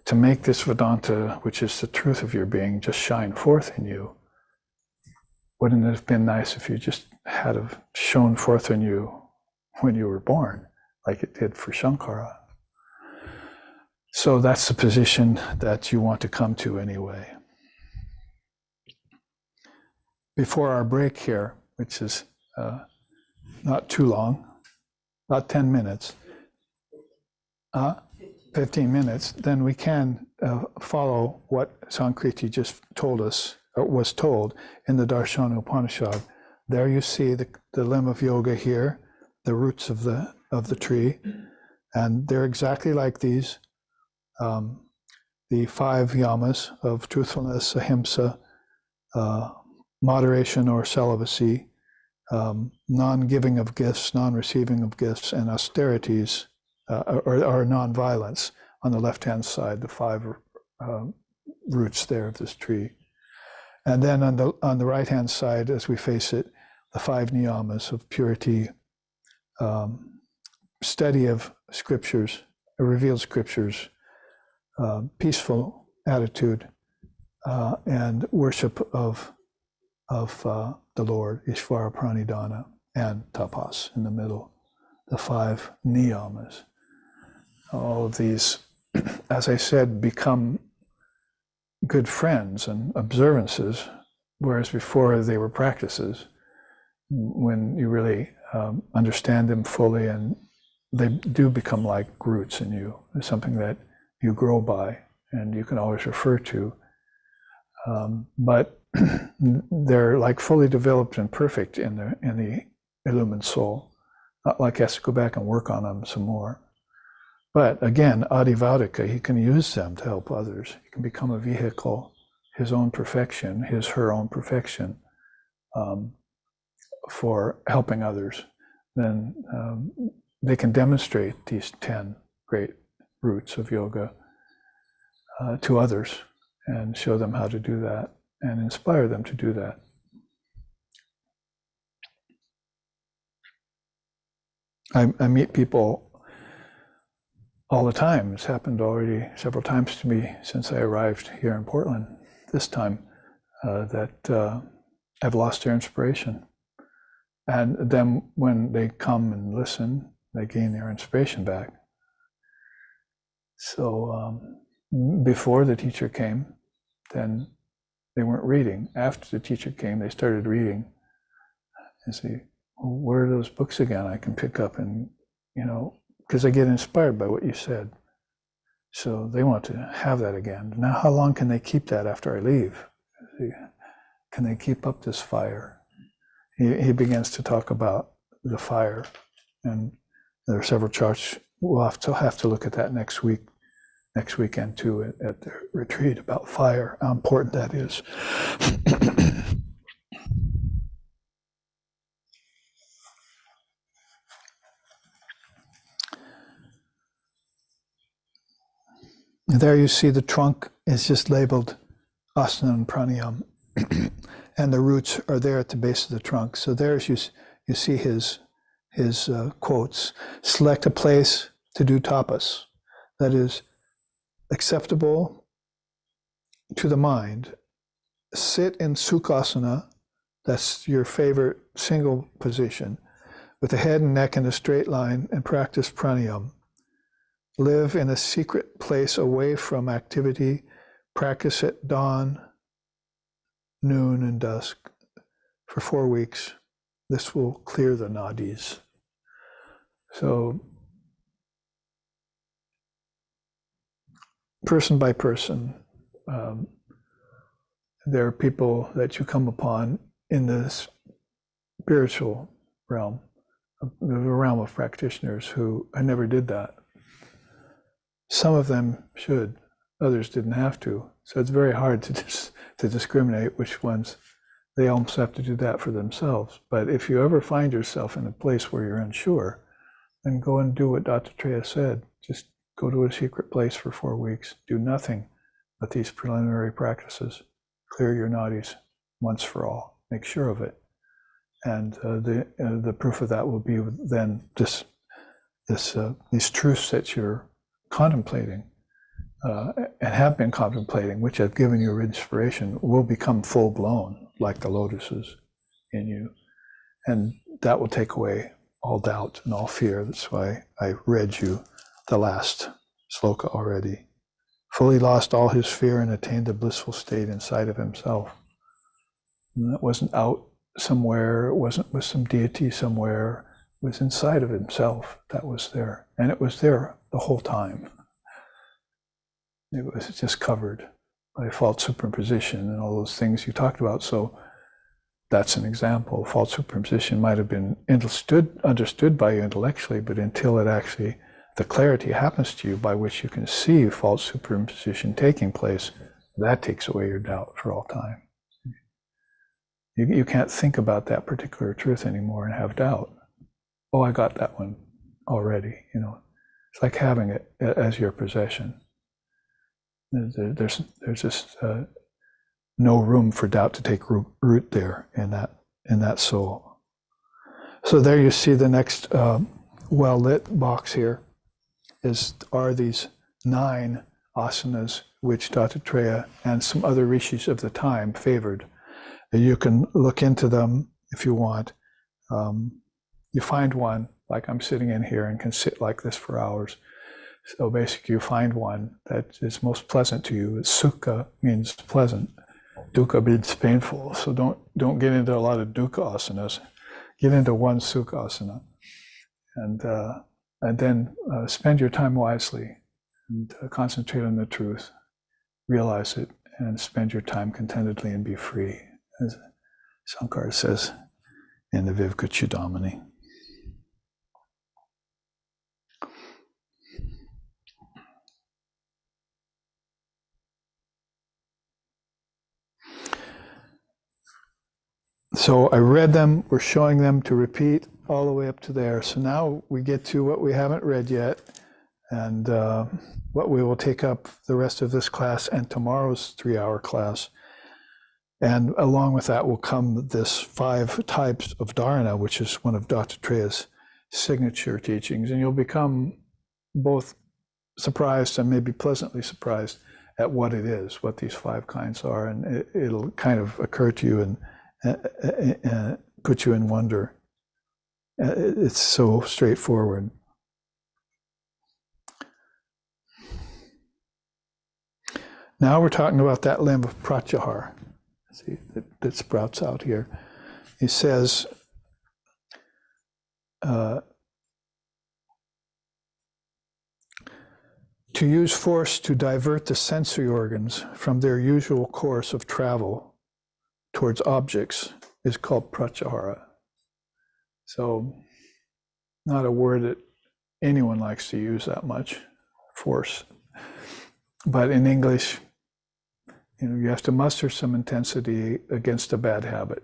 to make this Vedanta, which is the truth of your being, just shine forth in you. Wouldn't it have been nice if you just had have shone forth in you when you were born, like it did for Shankara? So that's the position that you want to come to anyway. Before our break here, which is not too long, about 10 minutes, 15 minutes, then we can follow what Samkriti just told us, or was told in the Darshanopanisad. There you see the limb of yoga here, the roots of the tree, and they're exactly like these. The 5 yamas of truthfulness, ahimsa, moderation or celibacy, non-giving of gifts, non-receiving of gifts, and austerities, or non-violence on the left-hand side, the 5 roots there of this tree. And then on the right-hand side, as we face it, the 5 niyamas of purity, study of scriptures, revealed scriptures, peaceful attitude, and worship of the Lord, Ishvara Pranidhana, and tapas in the middle, the 5 niyamas. All of these, as I said, become good friends and observances, whereas before they were practices. when you really understand them fully, and they do become like roots in you. It's something that you grow by and you can always refer to. But they're like fully developed and perfect in the illumined soul. Not like he has to go back and work on them some more. But again, adivadika, he can use them to help others. He can become a vehicle, his own perfection, her own perfection, for helping others. Then they can demonstrate these 10 great roots of yoga to others and show them how to do that and inspire them to do that. I meet people all the time. It's happened already several times to me since I arrived here in Portland this time, that have lost their inspiration. And then when they come and listen, they gain their inspiration back. So before the teacher came, then they weren't reading. After the teacher came, they started reading. And say, well, where are those books again I can pick up? And, because I get inspired by what you said. So they want to have that again. Now, how long can they keep that after I leave? Can they keep up this fire? He begins to talk about the fire. And there are several charts. We'll have to look at that next weekend too, at the retreat, about fire, how important that is. There you see the trunk is just labeled asana and pranayam, and the roots are there at the base of the trunk. So there's you see his quotes. Select a place to do tapas, that is acceptable to the mind. Sit in sukhasana, that's your favorite single position, with the head and neck in a straight line, and practice pranayam. Live in a secret place away from activity. Practice at dawn, noon, and dusk for 4 weeks. This will clear the nadis. So, person by person, there are people that you come upon in the spiritual realm, the realm of practitioners who I never did that. Some of them should, others didn't have to. So it's very hard to discriminate which ones. They almost have to do that for themselves. But if you ever find yourself in a place where you're unsure, then go and do what Dattatreya said. Just go to a secret place for 4 weeks. Do nothing but these preliminary practices. Clear your nadis once for all. Make sure of it. And the proof of that will be then these truths that you're contemplating and have been contemplating, which have given you inspiration, will become full-blown, like the lotuses in you. And that will take away all doubt and all fear. That's why I read you the last sloka already. Fully lost all his fear and attained a blissful state inside of himself. And that wasn't out somewhere, it wasn't with some deity somewhere, it was inside of himself that was there. And it was there the whole time. It was just covered by false superposition and all those things you talked about. So that's an example. False superposition might have been understood by you intellectually, but until it actually, the clarity happens to you by which you can see false superposition taking place, that takes away your doubt for all time. You can't think about that particular truth anymore and have doubt. Oh, I got that one already, It's like having it as your possession. There's just no room for doubt to take root there in that soul. So there you see the next well-lit box here are these 9 asanas which Dattatreya and some other rishis of the time favored. You can look into them if you want. You find one, like I'm sitting in here and can sit like this for hours. So basically you find one that is most pleasant to you. Sukha means pleasant. Dukkha means painful. So don't get into a lot of dukkha asanas. get into one sukhasana, and then spend your time wisely and concentrate on the truth, realize it, and spend your time contentedly and be free, as Sankara says in the Vivekachudamani. So I read them, we're showing them to repeat all the way up to there. So now we get to what we haven't read yet, and what we will take up the rest of this class and tomorrow's 3-hour class. And along with that will come this 5 types of dharana, which is one of Dattatreya's signature teachings. And you'll become both surprised and maybe pleasantly surprised at what it is, what these 5 kinds are. And it'll kind of occur to you and put you in wonder. It's so straightforward. Now we're talking about that limb of pratyahara. See, that sprouts out here. He says, to use force to divert the sensory organs from their usual course of travel towards objects is called pratyahara. So, not a word that anyone likes to use that much, force. But in English, you have to muster some intensity against a bad habit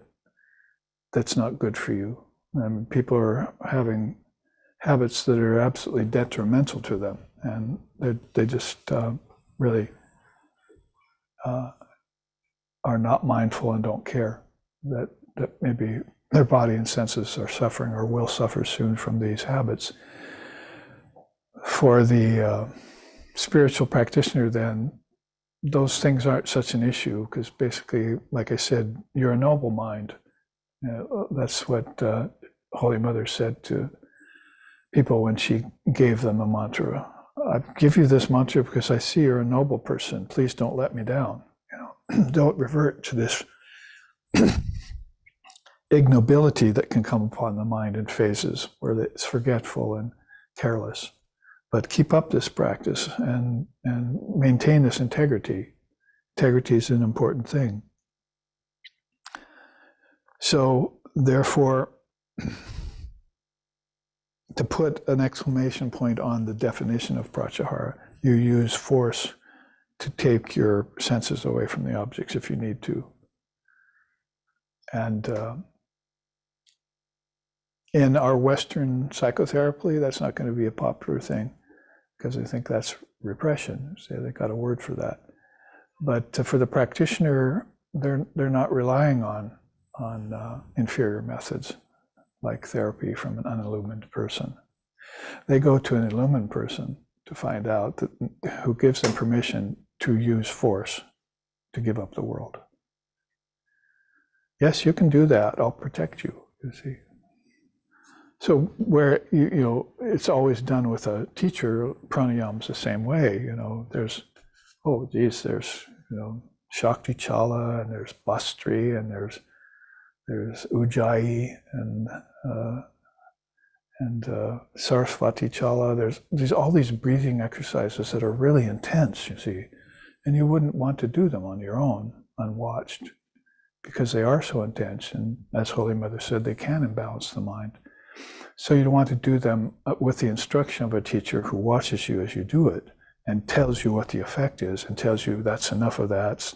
that's not good for you. And people are having habits that are absolutely detrimental to them, and they just really are not mindful and don't care that maybe their body and senses are suffering or will suffer soon from these habits. For the spiritual practitioner, then, those things aren't such an issue, because basically, like I said, you're a noble mind. That's what Holy Mother said to people when she gave them a mantra. I give you this mantra because I see you're a noble person. Please don't let me down. Don't revert to this ignobility that can come upon the mind in phases where it's forgetful and careless. But keep up this practice and maintain this integrity. Integrity is an important thing. So therefore, to put an exclamation point on the definition of pratyahara, you use force to take your senses away from the objects if you need to. And in our Western psychotherapy, that's not going to be a popular thing, because I think that's repression. So they got a word for that. But for the practitioner, they're not relying on inferior methods like therapy from an unillumined person. They go to an illumined person to find out who gives them permission to use force to give up the world. Yes, you can do that. I'll protect you, you see. So where, it's always done with a teacher, pranayam's the same way. There's Shakti Chala, and there's Bastri, and there's Ujjayi, and Saraswati Chala. There's all these breathing exercises that are really intense, you see. And you wouldn't want to do them on your own, unwatched, because they are so intense. And as Holy Mother said, they can imbalance the mind. So you want to do them with the instruction of a teacher who watches you as you do it and tells you what the effect is and tells you that's enough of that,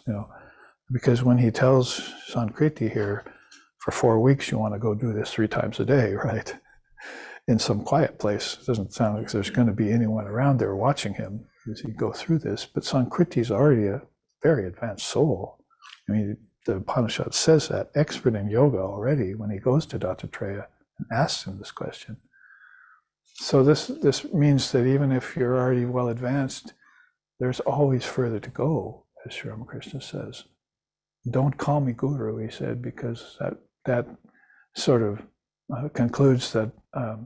because when he tells Samkriti here, for 4 weeks, you want to go do this 3 times a day, right? In some quiet place. It doesn't sound like there's going to be anyone around there watching him as he go through this, but Samkriti is already a very advanced soul. I mean, the Upanishad says that, expert in yoga already, when he goes to Dattatreya and asks him this question. So this means that even if you're already well advanced, there's always further to go, as Sri Ramakrishna says. Don't call me guru, he said, because that sort of concludes that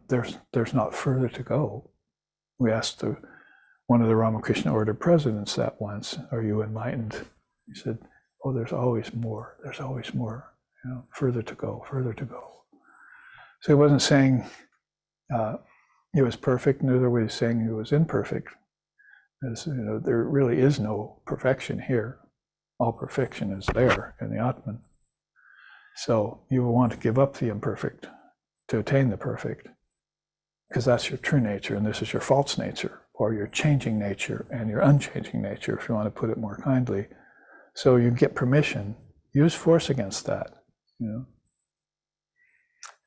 there's not further to go. We asked one of the Ramakrishna Order presidents that once, are you enlightened? He said, oh, there's always more, further to go, further to go. So he wasn't saying he was perfect, neither was he saying he was imperfect. As, there really is no perfection here. All perfection is there in the Atman. So you will want to give up the imperfect to attain the perfect, because that's your true nature, and this is your false nature, or your changing nature and your unchanging nature, if you want to put it more kindly. So you get permission, use force against that,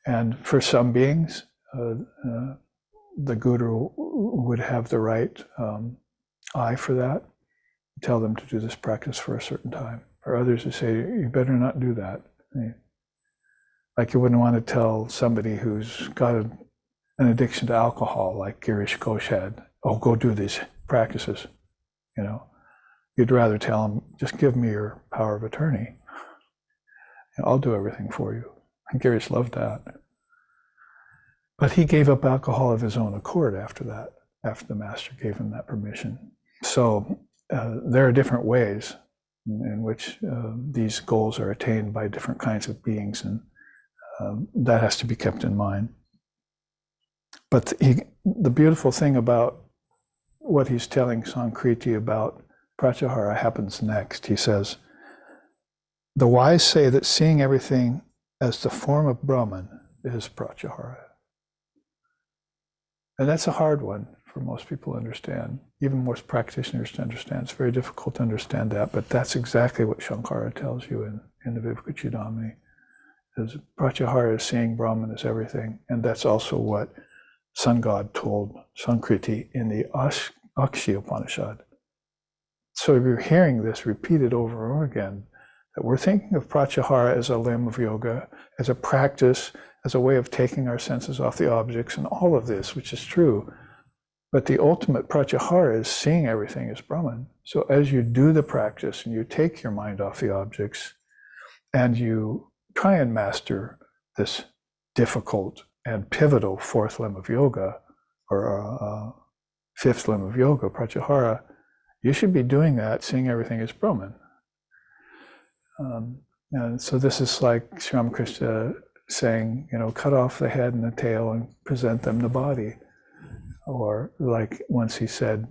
And for some beings, the guru would have the right eye for that, tell them to do this practice for a certain time. Or others who say, you better not do that. Like you wouldn't want to tell somebody who's got an addiction to alcohol, like Girish Ghosh had, oh, go do these practices. You'd rather tell them, just give me your power of attorney. I'll do everything for you. And Girish loved that. But he gave up alcohol of his own accord after that, after the master gave him that permission. So there are different ways in which these goals are attained by different kinds of beings, and that has to be kept in mind. But the beautiful thing about what he's telling Samkriti about Pratyahara happens next. He says, the wise say that seeing everything as the form of Brahman is Pratyahara. And that's a hard one for most people to understand, even most practitioners to understand. It's very difficult to understand that, but that's exactly what Shankara tells you in the Vivekachudamani. Is Pratyahara is seeing Brahman as everything, and that's also what Sun God told Samkriti in the Akshi Upanisad. So if you're hearing this repeated over and over again, that we're thinking of Pratyahara as a limb of yoga, as a practice, as a way of taking our senses off the objects, and all of this, which is true. But the ultimate Pratyahara is seeing everything as Brahman. So as you do the practice and you take your mind off the objects and you try and master this difficult and pivotal fourth limb of yoga, or fifth limb of yoga, Pratyahara, you should be doing that, seeing everything as Brahman. And so this is like Sri Ramakrishna saying, cut off the head and the tail and present them the body. Or like once he said,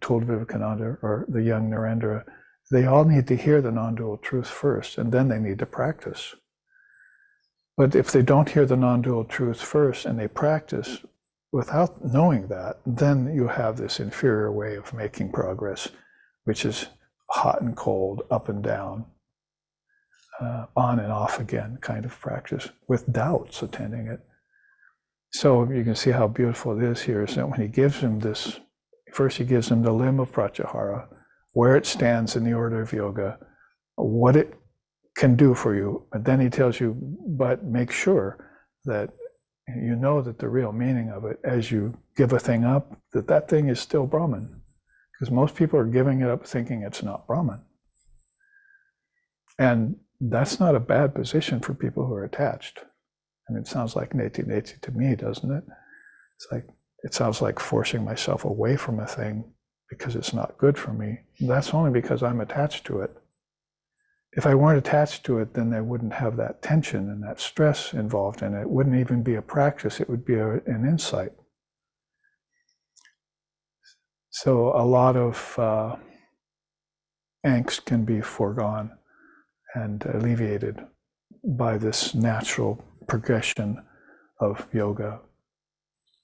told Vivekananda or the young Narendra, they all need to hear the non-dual truth first, and then they need to practice. But if they don't hear the non-dual truth first and they practice without knowing that, then you have this inferior way of making progress, which is hot and cold, up and down, on and off again kind of practice with doubts attending it. So you can see how beautiful it is here, is that when he gives him this, first he gives him the limb of Pratyahara, where it stands in the order of yoga, what it can do for you, but then he tells you, but make sure that you know that the real meaning of it, as you give a thing up, that thing is still Brahman. Because most people are giving it up thinking it's not Brahman. And that's not a bad position for people who are attached. I mean, it sounds like neti neti to me, doesn't it? It's like, it sounds like forcing myself away from a thing because it's not good for me. That's only because I'm attached to it. If I weren't attached to it, then I wouldn't have that tension and that stress involved in it. It wouldn't even be a practice, it would be an insight. So a lot of angst can be foregone and alleviated by this natural progression of yoga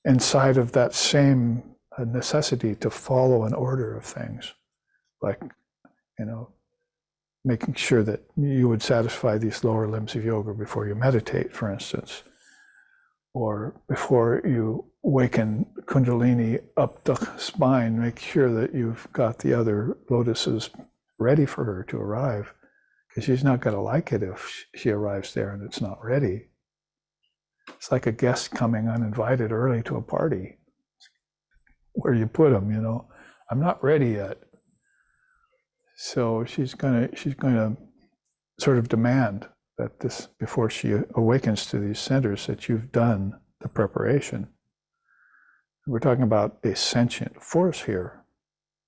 inside of that same necessity to follow an order of things, like, making sure that you would satisfy these lower limbs of yoga before you meditate, for instance, or before you waken Kundalini up the spine, make sure that you've got the other lotuses ready for her to arrive, because she's not going to like it if she arrives there and it's not ready. It's like a guest coming uninvited early to a party. Where you put them, I'm not ready yet. So she's going to sort of demand that this, before she awakens to these centers, that you've done the preparation. We're talking about a sentient force here,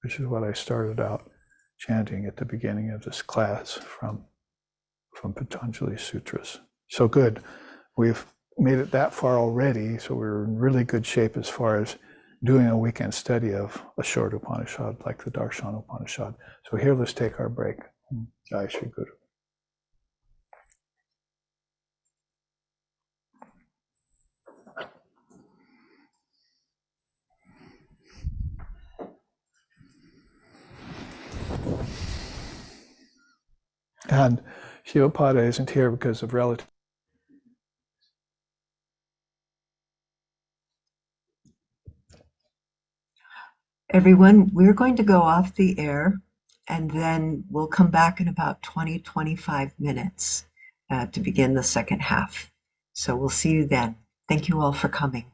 which is what I started out chanting at the beginning of this class from Patanjali Sutras. So good. We've made it that far already, so we're in really good shape as far as doing a weekend study of a short Upanishad like the Darshanopanisad. So here, let's take our break. Jai Shri Guru. And Shivapada isn't here because of relative. Everyone, we're going to go off the air and then we'll come back in about 20-25 minutes to begin the second half. So we'll see you then. Thank you all for coming.